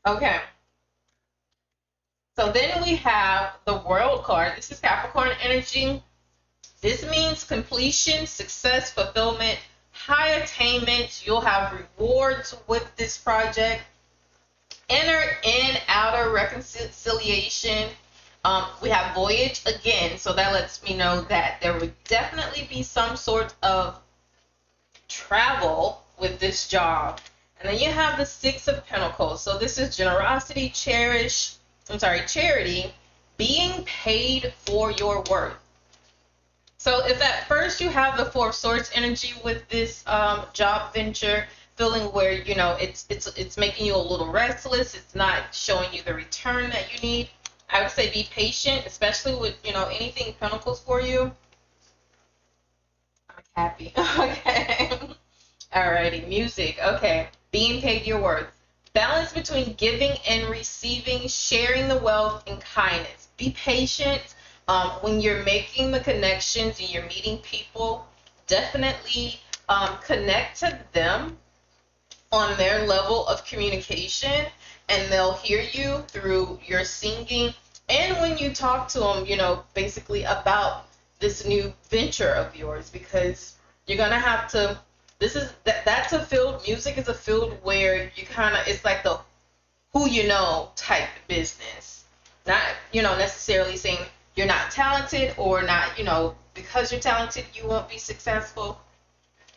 Okay. So then we have the World card. This is Capricorn energy. This means completion, success, fulfillment, high attainment. You'll have rewards with this project. Inner and outer reconciliation. We have voyage again, so that lets me know that there would definitely be some sort of travel with this job. And then you have the Six of Pentacles. So this is generosity, charity, being paid for your worth. So if at first you have the Four of Swords energy with this job venture, feeling where, you know, it's making you a little restless, it's not showing you the return that you need, I would say be patient, especially with, you know, anything Pentacles for you. I'm happy. Okay. Alrighty, music. Okay. Being paid your worth. Balance between giving and receiving, sharing the wealth, and kindness. Be patient. When you're making the connections and you're meeting people, definitely connect to them on their level of communication, and they'll hear you through your singing. And when you talk to them, you know, basically about this new venture of yours, because you're going to have to, that's a field, music is a field where you kind of, it's like the who you know type business. Not, you know, necessarily saying you're not talented or not, you know, because you're talented, you won't be successful.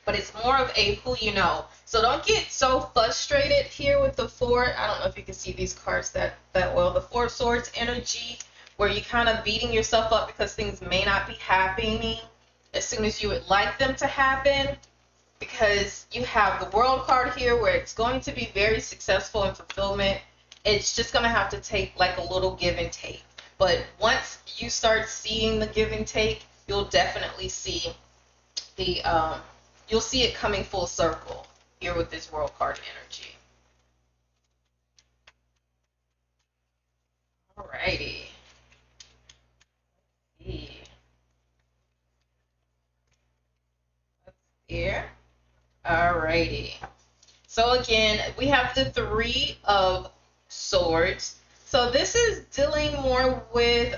But it's more of a who you know. So don't get so frustrated here with the Four. I don't know if you can see these cards that well. The Four of Swords energy, where you're kind of beating yourself up because things may not be happening as soon as you would like them to happen. Because you have the World card here where it's going to be very successful in fulfillment. It's just going to have to take like a little give and take. But once you start seeing the give and take, you'll definitely see the you'll see it coming full circle here with this World card energy. Alrighty. Let's see. Here. Alrighty. So again, we have the Three of Swords. So this is dealing more with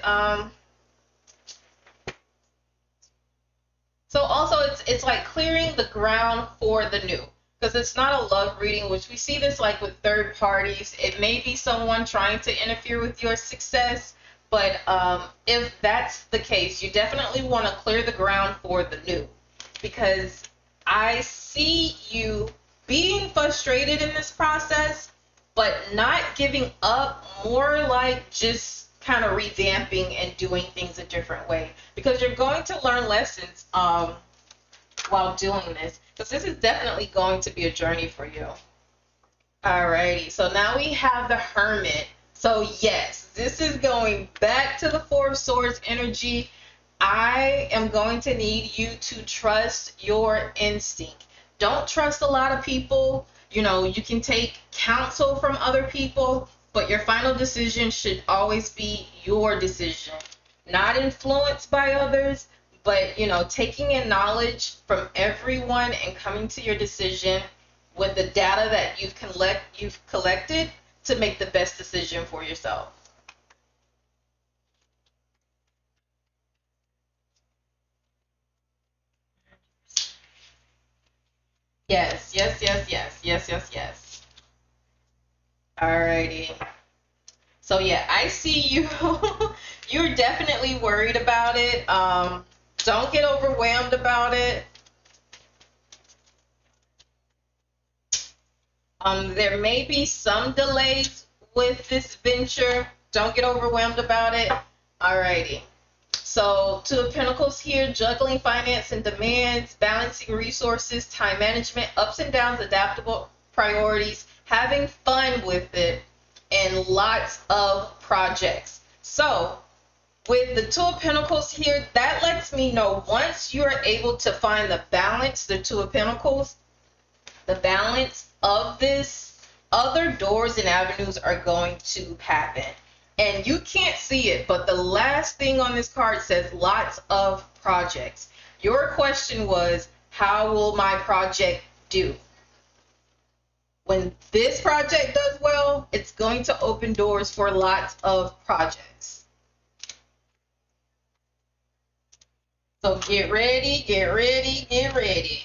so also it's like clearing the ground for the new, because it's not a love reading, which we see this like with third parties. It may be someone trying to interfere with your success, but if that's the case, you definitely want to clear the ground for the new, because I see you being frustrated in this process, but not giving up, more like just kind of revamping and doing things a different way, because you're going to learn lessons while doing this, because this is definitely going to be a journey for you. Alrighty, so now we have the Hermit. So yes, this is going back to the Four of Swords energy. I am going to need you to trust your instinct. Don't trust a lot of people. You know, you can take counsel from other people, but your final decision should always be your decision. Not influenced by others, but, you know, taking in knowledge from everyone and coming to your decision with the data that you've collected to make the best decision for yourself. Yes, yes, yes, yes, yes, yes, yes. Alrighty. So yeah, I see you. You're definitely worried about it. Don't get overwhelmed about it. There may be some delays with this venture. Don't get overwhelmed about it. Alrighty. So, Two of Pentacles here, juggling finance and demands, balancing resources, time management, ups and downs, adaptable priorities, having fun with it, and lots of projects. So, with the Two of Pentacles here, that lets me know once you are able to find the balance, the Two of Pentacles, the balance of this, other doors and avenues are going to happen. And you can't see it, but the last thing on this card says lots of projects. Your question was, how will my project do? When this project does well, it's going to open doors for lots of projects. So get ready, get ready, get ready.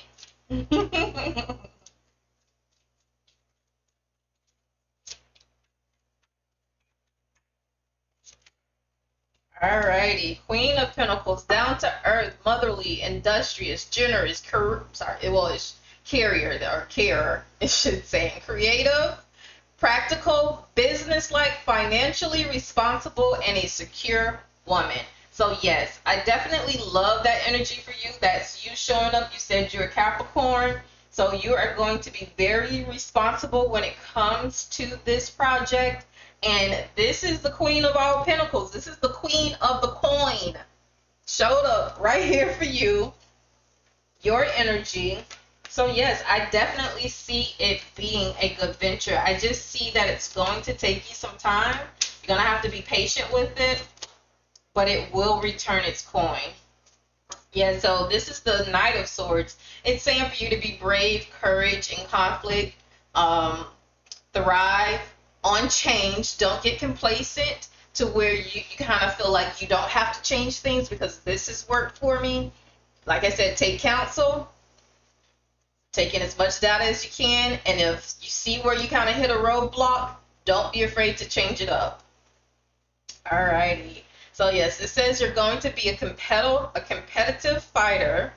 Alrighty, Queen of Pentacles, down to earth, motherly, industrious, generous, it's carrier or carer, it should say, creative, practical, businesslike, financially responsible, and a secure woman. So yes, I definitely love that energy for you. That's you showing up. You said you're a Capricorn, so you are going to be very responsible when it comes to this project. And this is the Queen of all Pentacles. This is the Queen of the coin. Showed up right here for you. Your energy. So yes, I definitely see it being a good venture. I just see that it's going to take you some time. You're going to have to be patient with it, but it will return its coin. Yeah, so this is the Knight of Swords. It's saying for you to be brave, courage in conflict, thrive on change. Don't get complacent to where you kind of feel like you don't have to change things because this has worked for me. Like I said, take counsel. Take in as much data as you can. And if you see where you kind of hit a roadblock, don't be afraid to change it up. Alrighty. So yes, it says you're going to be a competitive fighter,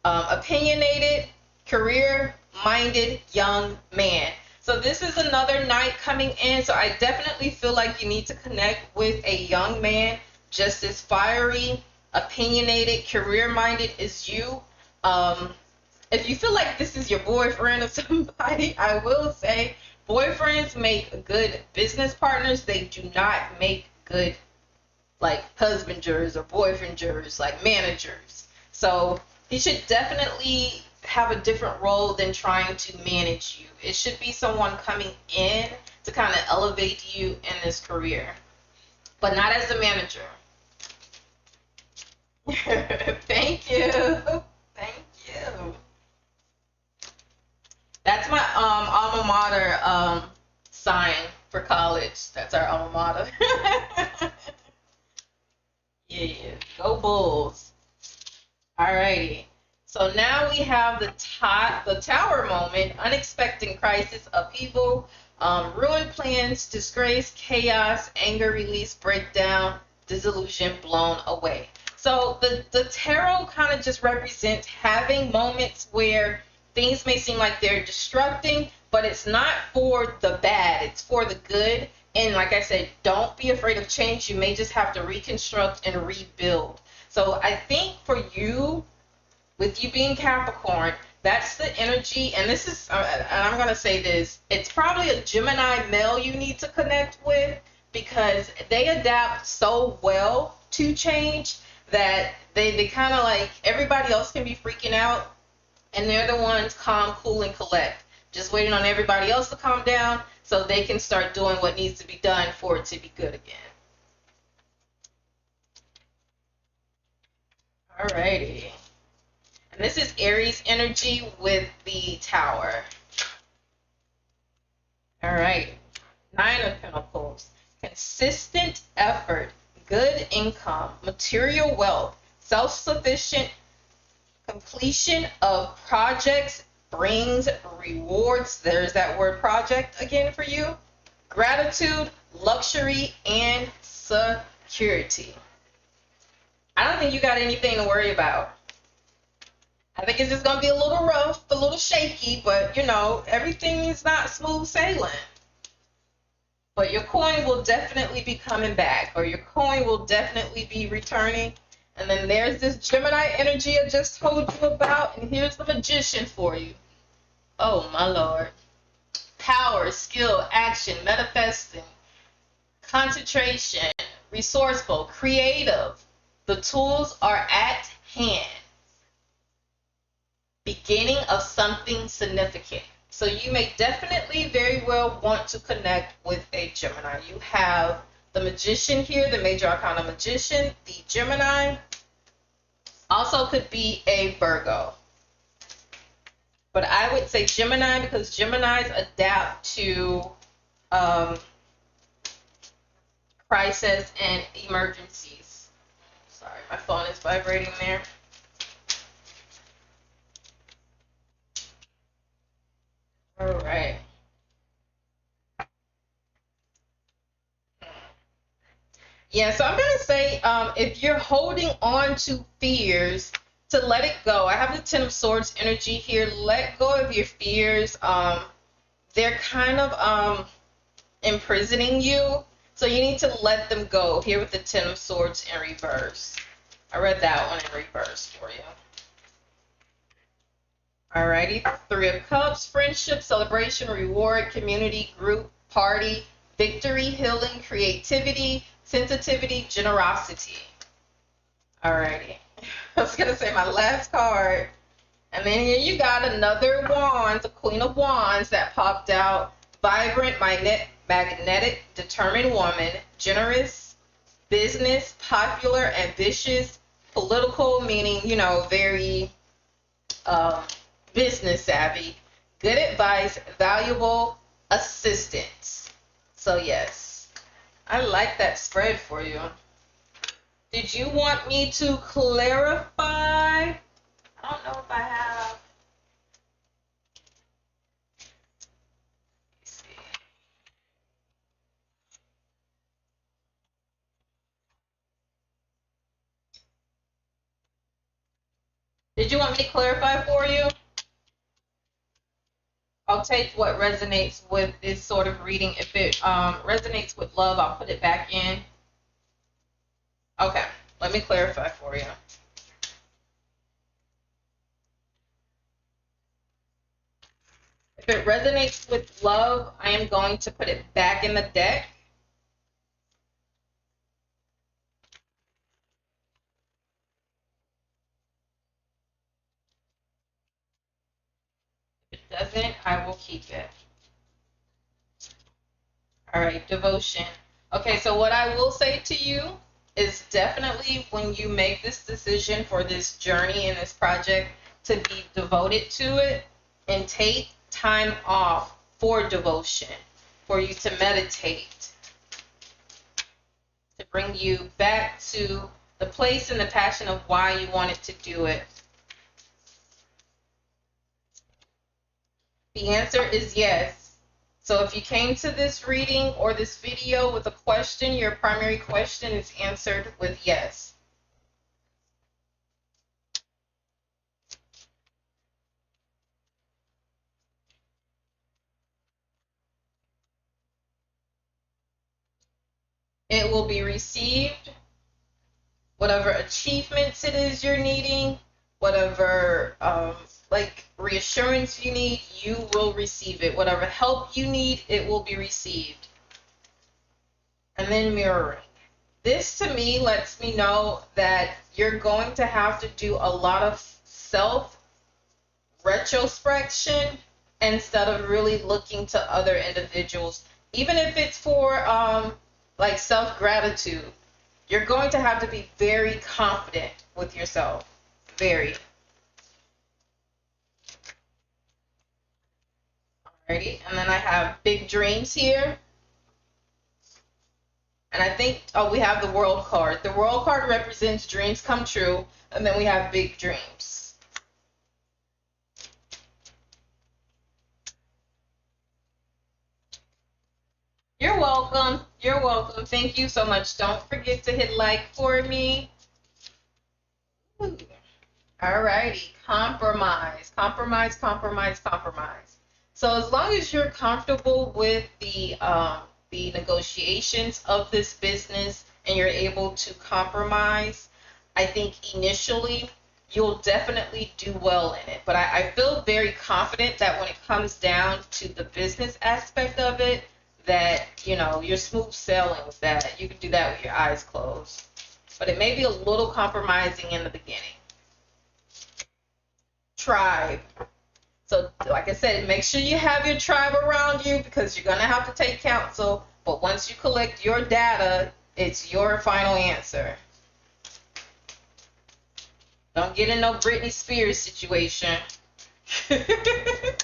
opinionated, career-minded young man. So this is another Knight coming in. So I definitely feel like you need to connect with a young man just as fiery, opinionated, career-minded as you. If you feel like this is your boyfriend or somebody, I will say boyfriends make good business partners. They do not make good like husbanders or boyfrienders, like managers. So he should definitely have a different role than trying to manage you. It should be someone coming in to kind of elevate you in this career, but not as a manager. Thank you. Thank you. That's my alma mater sign for college. That's our alma mater. Yeah, go Bulls. Alrighty. So now we have the Tower moment, unexpected crisis, upheaval, ruined plans, disgrace, chaos, anger release, breakdown, disillusion, blown away. So the tarot kind of just represents having moments where things may seem like they're destructing, but it's not for the bad, it's for the good. And like I said, don't be afraid of change. You may just have to reconstruct and rebuild. So I think for you, with you being Capricorn, that's the energy. And this is, and I'm going to say this, it's probably a Gemini male you need to connect with because they adapt so well to change that they kind of like, everybody else can be freaking out. And they're the ones calm, cool, and collect. Just waiting on everybody else to calm down so they can start doing what needs to be done for it to be good again. Alrighty. And this is Aries energy with the Tower. Alright. Nine of Pentacles. Consistent effort, good income, material wealth, self-sufficient, completion of projects brings rewards. There's that word project again for you. Gratitude, luxury, and security. I don't think you got anything to worry about. I think it's just going to be a little rough, a little shaky, but, you know, everything is not smooth sailing. But your coin will definitely be coming back, or your coin will definitely be returning. And then there's this Gemini energy I just told you about, and here's the Magician for you. Oh, my Lord. Power, skill, action, manifesting, concentration, resourceful, creative. The tools are at hand. Beginning of something significant. So you may definitely very well want to connect with a Gemini. You have the Magician here, the Major Arcana Magician, the Gemini. Also could be a Virgo. But I would say Gemini because Geminis adapt to crisis and emergencies. Sorry, my phone is vibrating there. All right. Yeah, so I'm going to say if you're holding on to fears, to let it go. I have the Ten of Swords energy here. Let go of your fears. They're kind of imprisoning you, so you need to let them go. Here with the Ten of Swords in reverse. I read that one in reverse for you. Alrighty, Three of Cups, friendship, celebration, reward, community, group, party, victory, healing, creativity, sensitivity, generosity. Alrighty. I was going to say my last card. And then here you got another wand, the Queen of Wands that popped out. Vibrant, magnetic, determined woman, generous, business, popular, ambitious, political, meaning, you know, very business savvy, good advice, valuable assistance. So yes, I like that spread for you. Did you want me to clarify? I don't know if I have. Let's see. Did you want me to clarify for you? I'll take what resonates with this sort of reading. If it resonates with love, I'll put it back in. Okay, let me clarify for you. If it resonates with love, I am going to put it back in the deck. If it doesn't, I will keep it. All right, devotion. Okay, so what I will say to you is definitely when you make this decision for this journey and this project to be devoted to it, and take time off for devotion, for you to meditate, to bring you back to the place and the passion of why you wanted to do it. The answer is yes. So if you came to this reading or this video with a question, your primary question is answered with yes. It will be received. Whatever achievements it is you're needing, whatever like reassurance you need, you will receive it. Whatever help you need, it will be received. And then mirroring. This to me lets me know that you're going to have to do a lot of self retrospection instead of really looking to other individuals, even if it's for like self-gratitude. You're going to have to be very confident with yourself. Very. Alrighty, and then I have big dreams here. And I think, oh, we have the World card. The World card represents dreams come true, and then we have big dreams. You're welcome. You're welcome. Thank you so much. Don't forget to hit like for me. Ooh. Alrighty, compromise, compromise, compromise, compromise. So as long as you're comfortable with the negotiations of this business and you're able to compromise, I think initially you'll definitely do well in it. But I feel very confident that when it comes down to the business aspect of it, that, you know, you're smooth sailing with that. You can do that with your eyes closed. But it may be a little compromising in the beginning. Tribe. So like I said, make sure you have your tribe around you because you're going to have to take counsel. But once you collect your data, it's your final answer. Don't get in no Britney Spears situation with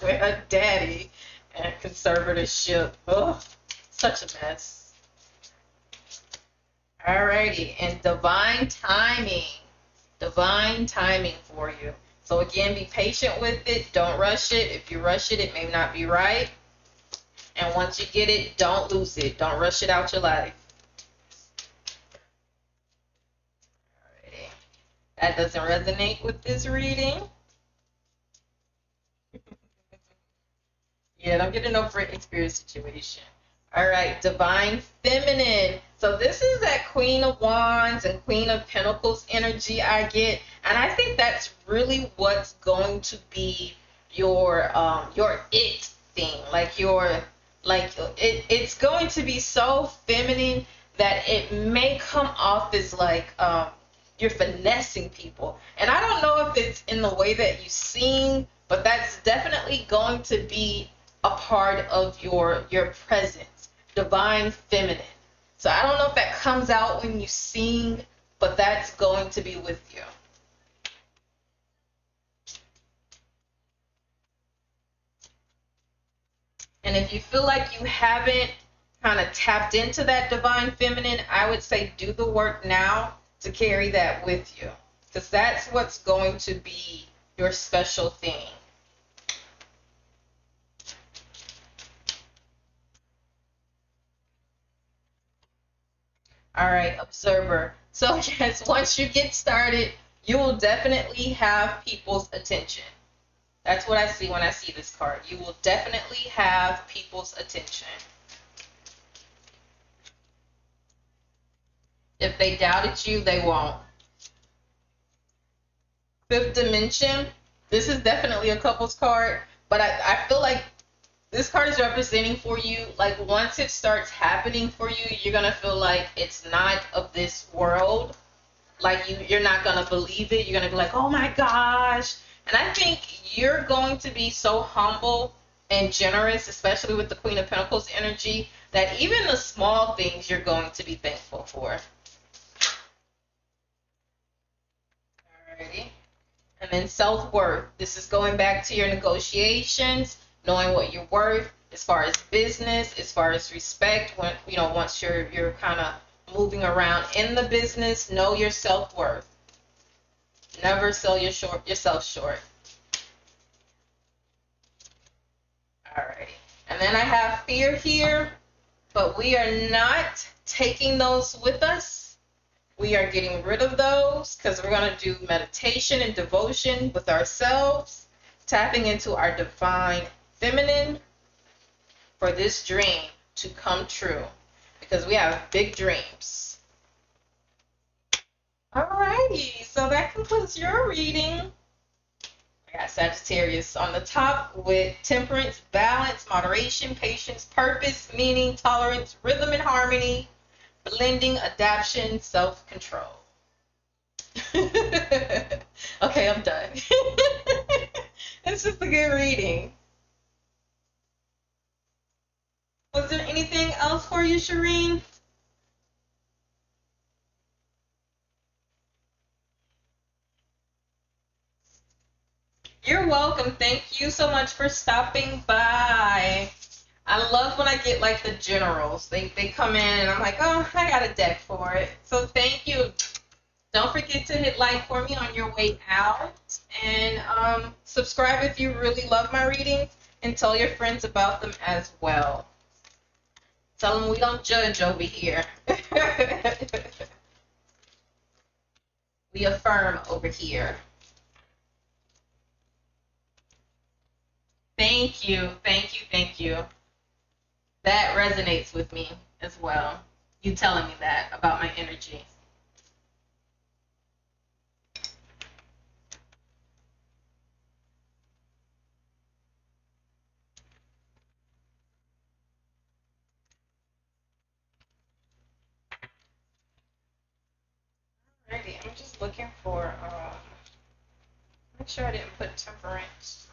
her daddy and conservatorship. Ugh, such a mess. Alrighty, and divine timing. Divine timing for you. So again, be patient with it. Don't rush it. If you rush it, it may not be right. And once you get it, don't lose it. Don't rush it out your life. Alrighty. That doesn't resonate with this reading. Yeah, don't get in no Britney Spears situation. All right, divine feminine. So this is that Queen of Wands and Queen of Pentacles energy I get, and I think that's really what's going to be your it thing. It's going to be so feminine that it may come off as like you're finessing people. And I don't know if it's in the way that you sing, but that's definitely going to be a part of your presence. Divine feminine. So I don't know if that comes out when you sing, but that's going to be with you. And if you feel like you haven't kind of tapped into that divine feminine, I would say do the work now to carry that with you, because that's what's going to be your special thing. All right, observer. So yes, once you get started, you will definitely have people's attention. That's what I see when I see this card. You will definitely have people's attention. If they doubted you, they won't. Fifth dimension. This is definitely a couple's card, but I feel like this card is representing for you, like once it starts happening for you, you're going to feel like it's not of this world. Like you're not going to believe it. You're going to be like, oh my gosh. And I think you're going to be so humble and generous, especially with the Queen of Pentacles energy, that even the small things you're going to be thankful for. Alrighty. And then self-worth. This is going back to your negotiations, knowing what you're worth as far as business, as far as respect. When once you're kind of moving around in the business, know your self-worth. Never sell yourself short. Alrighty. And then I have fear here, but we are not taking those with us. We are getting rid of those because we're going to do meditation and devotion with ourselves, tapping into our divine feminine for this dream to come true, because we have big dreams. Alrighty, so that concludes your reading. I got Sagittarius on the top with temperance, balance, moderation, patience, purpose, meaning, tolerance, rhythm and harmony, blending, adaptation, self-control. Okay, I'm done. It's just a good reading. Was there anything else for you, Shireen? You're welcome. Thank you so much for stopping by. I love when I get like the generals. They come in and I'm like, oh, I got a deck for it. So thank you. Don't forget to hit like for me on your way out. And subscribe if you really love my readings. And tell your friends about them as well. Tell them we don't judge over here. We affirm over here. Thank you, thank you, thank you. That resonates with me as well. You telling me that about my energy. Alrighty, I'm just looking for, make sure I didn't put temperance.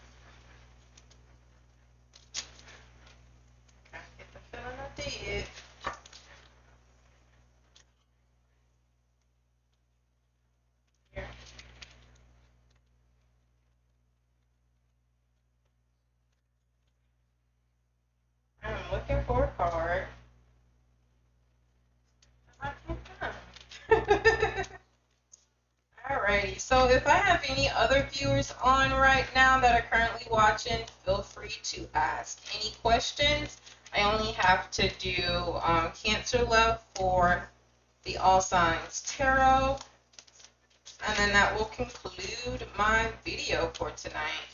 I get the feeling I did. Here. I'm looking for a card. I can't find. Alrighty, so if I have any other viewers on right now that are currently watching, feel free to ask any questions. I only have to do Cancer love for the All Signs Tarot, and then that will conclude my video for tonight.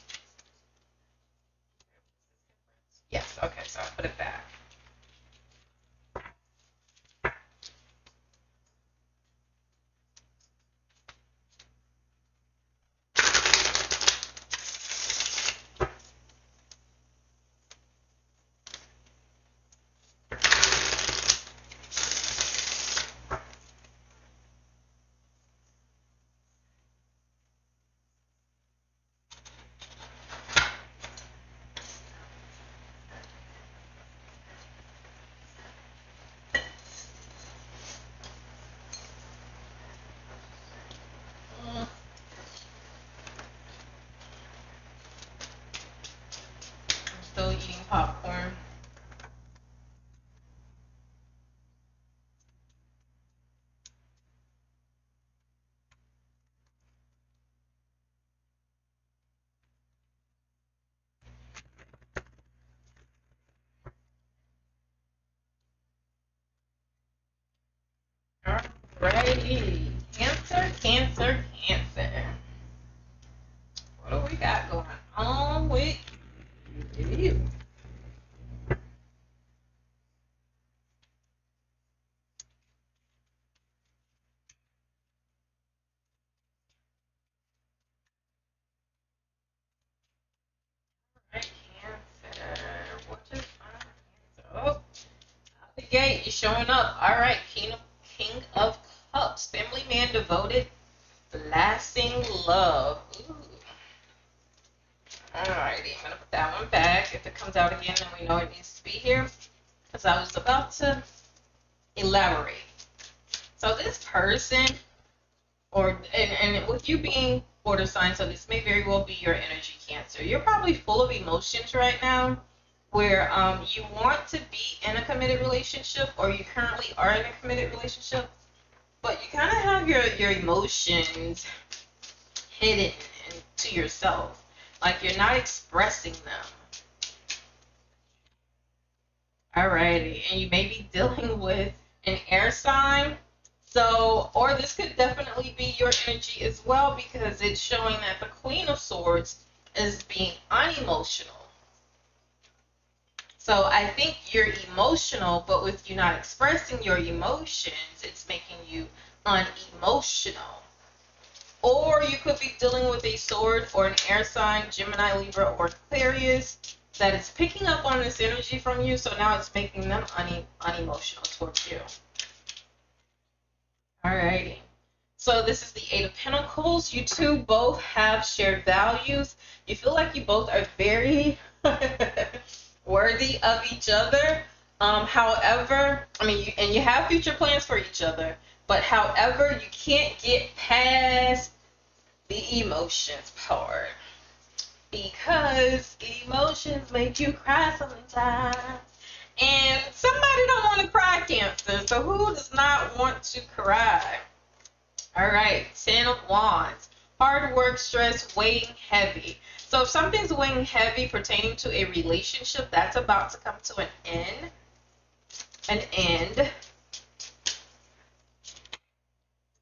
Yes, okay, so I'll put it back. Still eating popcorn. Alrighty. Cancer, Cancer, Cancer. What do we got going on with you? Alright, Cancer. What just found Cancer? Oh, out the gate, you're showing up. Alright, King of Cups. Family man devoted, lasting love. Ooh. Alrighty, I'm gonna put that one back. If it comes out again, then we know it needs to be here. Because I was about to elaborate. So this person, and with you being water sign, so this may very well be your energy, Cancer. You're probably full of emotions right now, where you want to be in a committed relationship, or you currently are in a committed relationship, but you kind of have your emotions hidden to yourself. Like you're not expressing them. Alrighty, and you may be dealing with an air sign. So, or this could definitely be your energy as well, because it's showing that the Queen of Swords is being unemotional. So I think you're emotional, but with you not expressing your emotions, it's making you unemotional. Or you could be dealing with a sword or an air sign, Gemini, Libra, or Aquarius, that is picking up on this energy from you, so now it's making them unemotional towards you. Alrighty. So this is the Eight of Pentacles. You two both have shared values. You feel like you both are very worthy of each other. However, I mean, you have future plans for each other, but however, you can't get past the emotions part, because emotions make you cry sometimes. And somebody don't want to cry, Cancer. So who does not want to cry? All right, 10 of Wands. Hard work, stress, weighing heavy. So if something's weighing heavy pertaining to a relationship, that's about to come to an end. An end.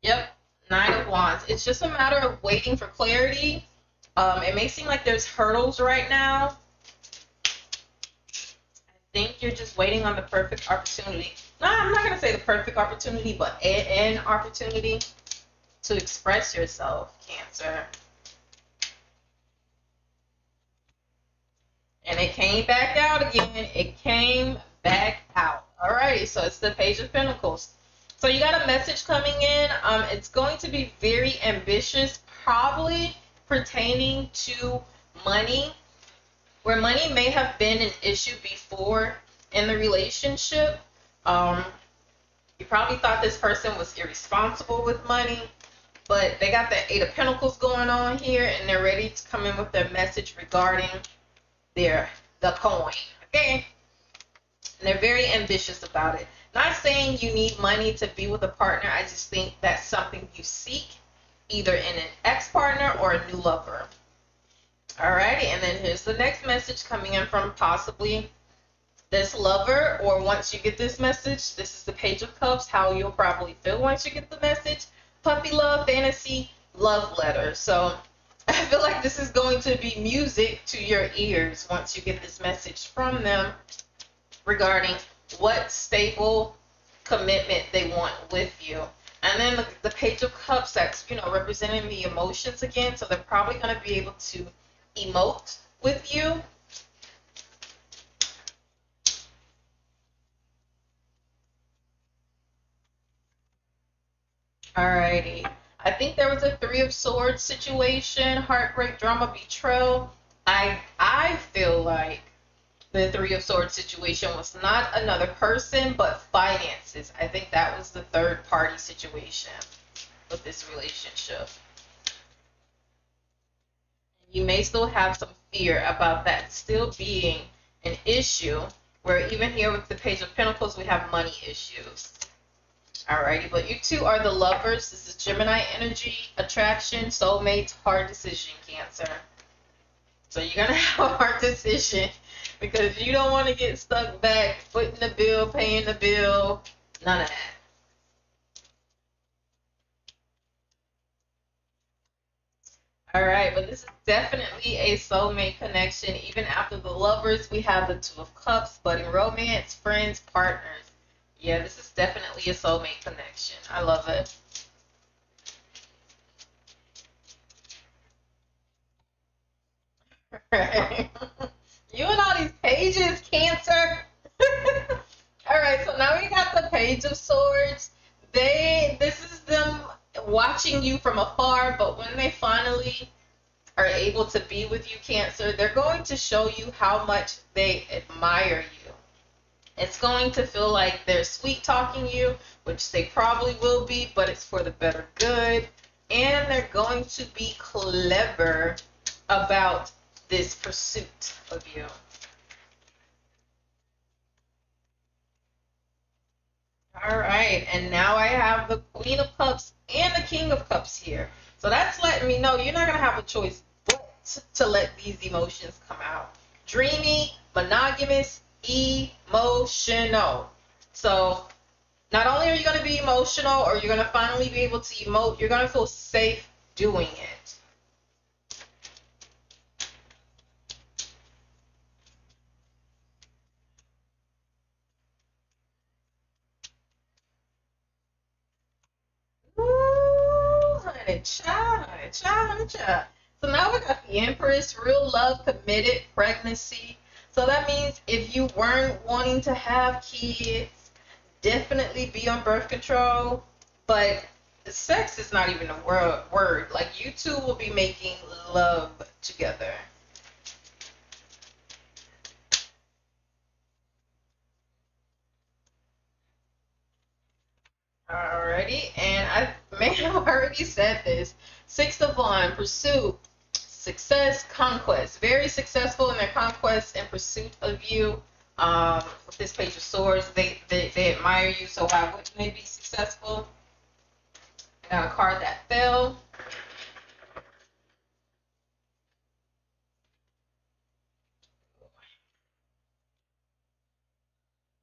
Yep, 9 of Wands. It's just a matter of waiting for clarity. It may seem like there's hurdles right now, think you're just waiting on the perfect opportunity. No, I'm not going to say the perfect opportunity, but an opportunity to express yourself, Cancer. And it came back out again. It came back out. Alrighty, so it's the Page of Pentacles. So you got a message coming in. It's going to be very ambitious, probably pertaining to money, where money may have been an issue before in the relationship. You probably thought this person was irresponsible with money, but they got the Eight of Pentacles going on here, and they're ready to come in with their message regarding the coin. Okay? And they're very ambitious about it. Not saying you need money to be with a partner. I just think that's something you seek, either in an ex-partner or a new lover. Alrighty, and then here's the next message coming in from possibly this lover, or once you get this message, this is the Page of Cups, how you'll probably feel once you get the message. Puppy love, fantasy, love letter. So I feel like this is going to be music to your ears once you get this message from them regarding what stable commitment they want with you. And then the Page of Cups, that's, representing the emotions again. So they're probably going to be able to emote with you. Alrighty. I think there was a Three of Swords situation, heartbreak, drama, betrayal. I feel like the Three of Swords situation was not another person, but finances. I think that was the third party situation with this relationship. You may still have some fear about that still being an issue, where even here with the Page of Pentacles, we have money issues. Alrighty, but you two are the lovers. This is Gemini energy, attraction, soulmates, hard decision, Cancer. So you're going to have a hard decision because you don't want to get stuck back, footing the bill, paying the bill, none of that. Alright, but this is definitely a soulmate connection. Even after the lovers, we have the Two of Cups, budding romance, friends, partners. Yeah, this is definitely a soulmate connection. I love it. You and all these pages, Cancer. All right, so now we got the Page of Swords. This is them watching you from afar, but when they finally are able to be with you, Cancer, they're going to show you how much they admire you. It's going to feel like they're sweet talking you, which they probably will be, but it's for the better good. And they're going to be clever about this pursuit of you. All right, and now I have the Queen of Cups and the King of Cups here. So that's letting me know you're not going to have a choice but to let these emotions come out. Dreamy, monogamous, emotional. So not only are you going to be emotional, or you're going to finally be able to emote, you're going to feel safe doing it. Ooh, honey, child, child. So now we got the Empress, real love, committed, pregnancy. So that means if you weren't wanting to have kids, definitely be on birth control. But sex is not even a word. Like, you two will be making love together. Alrighty, and I may have already said this. Six of Wands, pursuit, success, conquest. Very successful in their conquest and pursuit of you. With this Page of Swords, they admire you, so why wouldn't they be successful? I got a card that fell.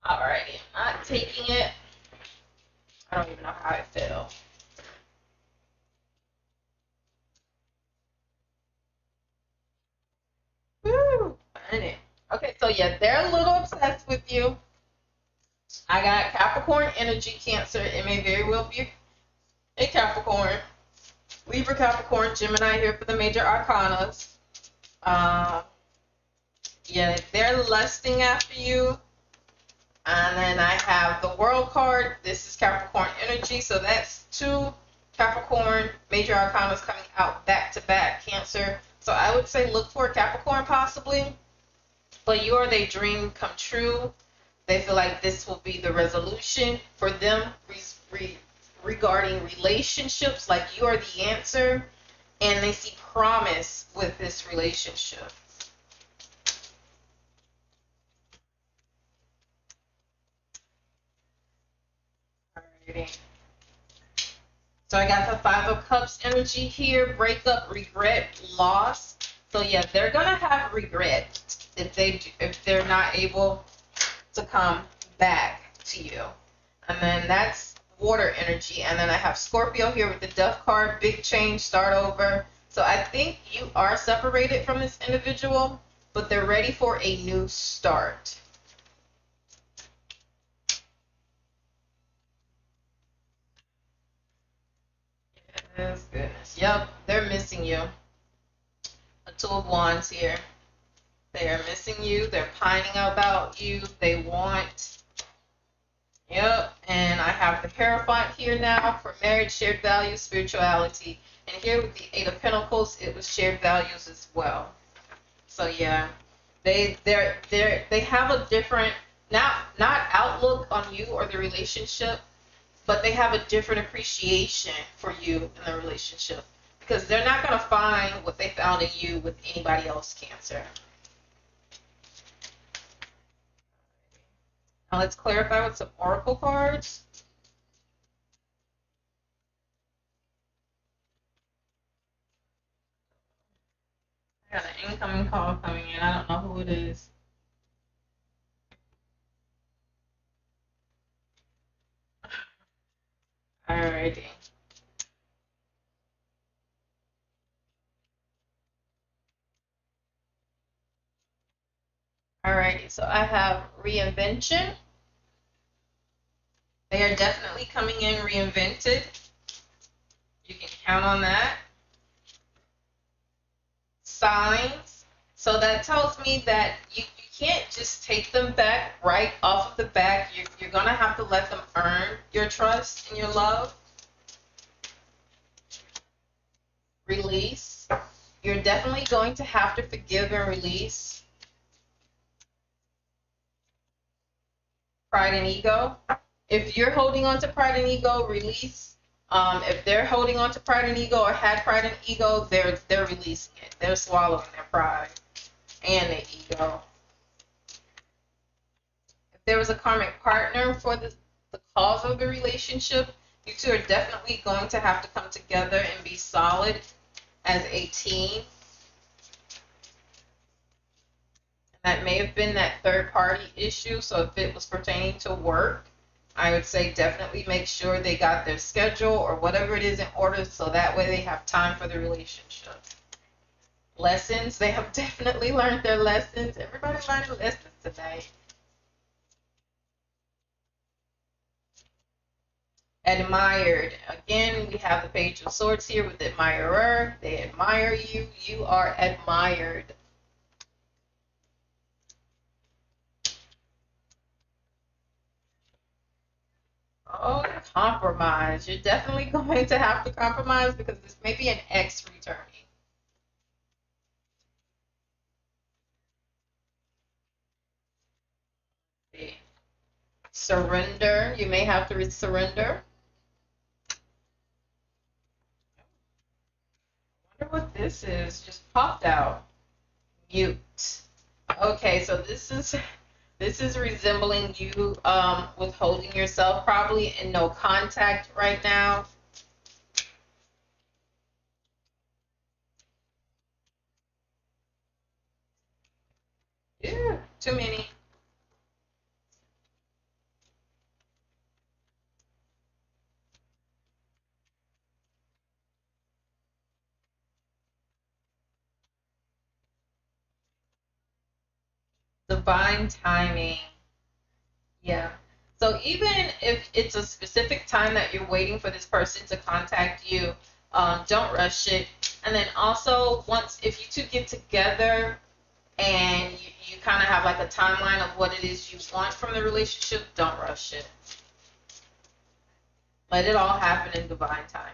Alrighty, I'm not taking it. I don't even know how it fell. Woo! Honey. Okay, so yeah, they're a little obsessed with you. I got Capricorn energy, Cancer. It may very well be a Capricorn. Libra, Capricorn, Gemini here for the major arcanas. Yeah, they're lusting after you. And then I have the World card. This is Capricorn energy. So that's 2 Capricorn major arcanas coming out back to back, Cancer. So I would say look for a Capricorn possibly. But you are their dream come true. They feel like this will be the resolution for them regarding relationships. Like you are the answer. And they see promise with this relationship. Alrighty. So I got the 5 of Cups energy here. Breakup, regret, loss. So yeah, they're gonna have regret if they're not able to come back to you. And then that's water energy. And then I have Scorpio here with the Death card. Big change, start over. So I think you are separated from this individual, but they're ready for a new start. Yes, goodness. Yep, they're missing you. A 2 of Wands here. They are missing you. They're pining about you. They want. Yep, and I have the Hierophant here now for marriage, shared values, spirituality. And here with the 8 of Pentacles, it was shared values as well. So yeah, they have a different not outlook on you or the relationship, but they have a different appreciation for you in the relationship because they're not going to find what they found in you with anybody else, Cancer. Now let's clarify with some oracle cards. I got an incoming call coming in. I don't know who it is. Alrighty. Alrighty, so I have reinvention. They are definitely coming in reinvented. You can count on that. Signs. So that tells me that you can't just take them back right off of the bat. You're going to have to let them earn your trust and your love. Release. You're definitely going to have to forgive and release. Pride and ego. If you're holding on to pride and ego, release. If they're holding on to pride and ego or had pride and ego, they're releasing it. They're swallowing their pride and their ego. If there was a karmic partner for the cause of the relationship, you two are definitely going to have to come together and be solid as a team. That may have been that third party issue. So if it was pertaining to work, I would say definitely make sure they got their schedule or whatever it is in order so that way they have time for the relationship. Lessons, they have definitely learned their lessons. Everybody learned lessons today. Admired. Again, we have the Page of Swords here with the admirer. They admire you. You are admired. Oh, compromise. You're definitely going to have to compromise because this may be an ex returning. Surrender. You may have to surrender. I wonder what this is. Just popped out. Mute. Okay, so this is resembling you withholding yourself probably and no contact right now. Yeah, too many. Divine timing. Yeah. So even if it's a specific time that you're waiting for this person to contact you, don't rush it. And then also, if you two get together and you kind of have like a timeline of what it is you want from the relationship, don't rush it. Let it all happen in divine timing.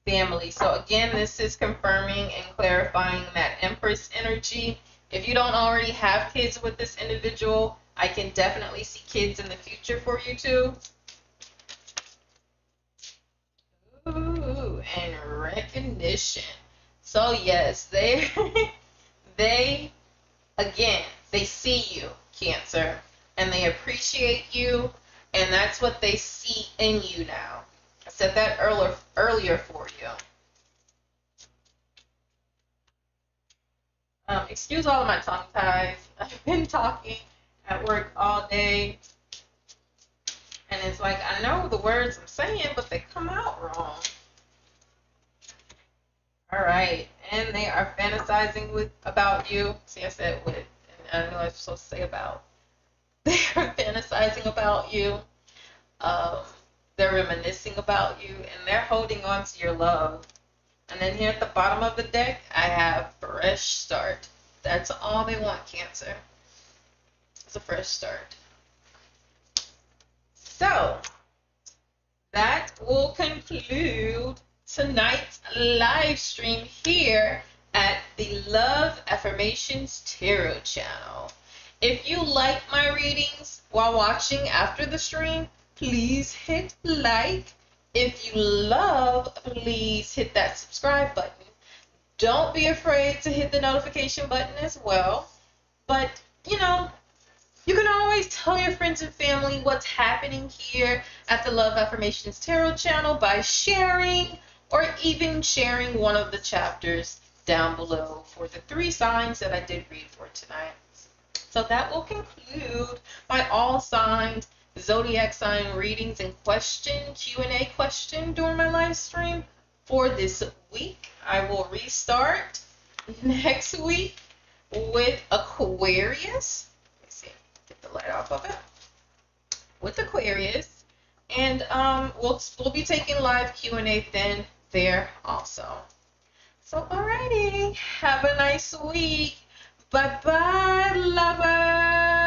Family. So again, this is confirming and clarifying that Empress energy. If you don't already have kids with this individual, I can definitely see kids in the future for you too. Ooh, and recognition. So yes, they again, they see you, Cancer, and they appreciate you, and that's what they see in you now. I said that earlier for you. Excuse all of my tongue ties. I've been talking at work all day, and it's like I know the words I'm saying, but they come out wrong. All right, and they are fantasizing about you. See, I said with, and I know I was supposed to say about. They are fantasizing about you. They're reminiscing about you, and they're holding on to your love. And then here at the bottom of the deck, I have fresh start. That's all they want, Cancer. It's a fresh start. So, that will conclude tonight's live stream here at the Love Affirmations Tarot channel. If you like my readings while watching after the stream, please hit like. If you love, please hit that subscribe button. Don't be afraid to hit the notification button as well. But, you know, you can always tell your friends and family what's happening here at the Love Affirmations Tarot channel by sharing or even sharing one of the chapters down below for the 3 signs that I did read for tonight. So that will conclude my all signs zodiac sign readings and Q&A question during my live stream for this week. I will restart next week with Aquarius. Let me see, get the light off of it. With Aquarius, and we'll be taking live Q&A then there also. So alrighty, have a nice week. Bye bye, lovers.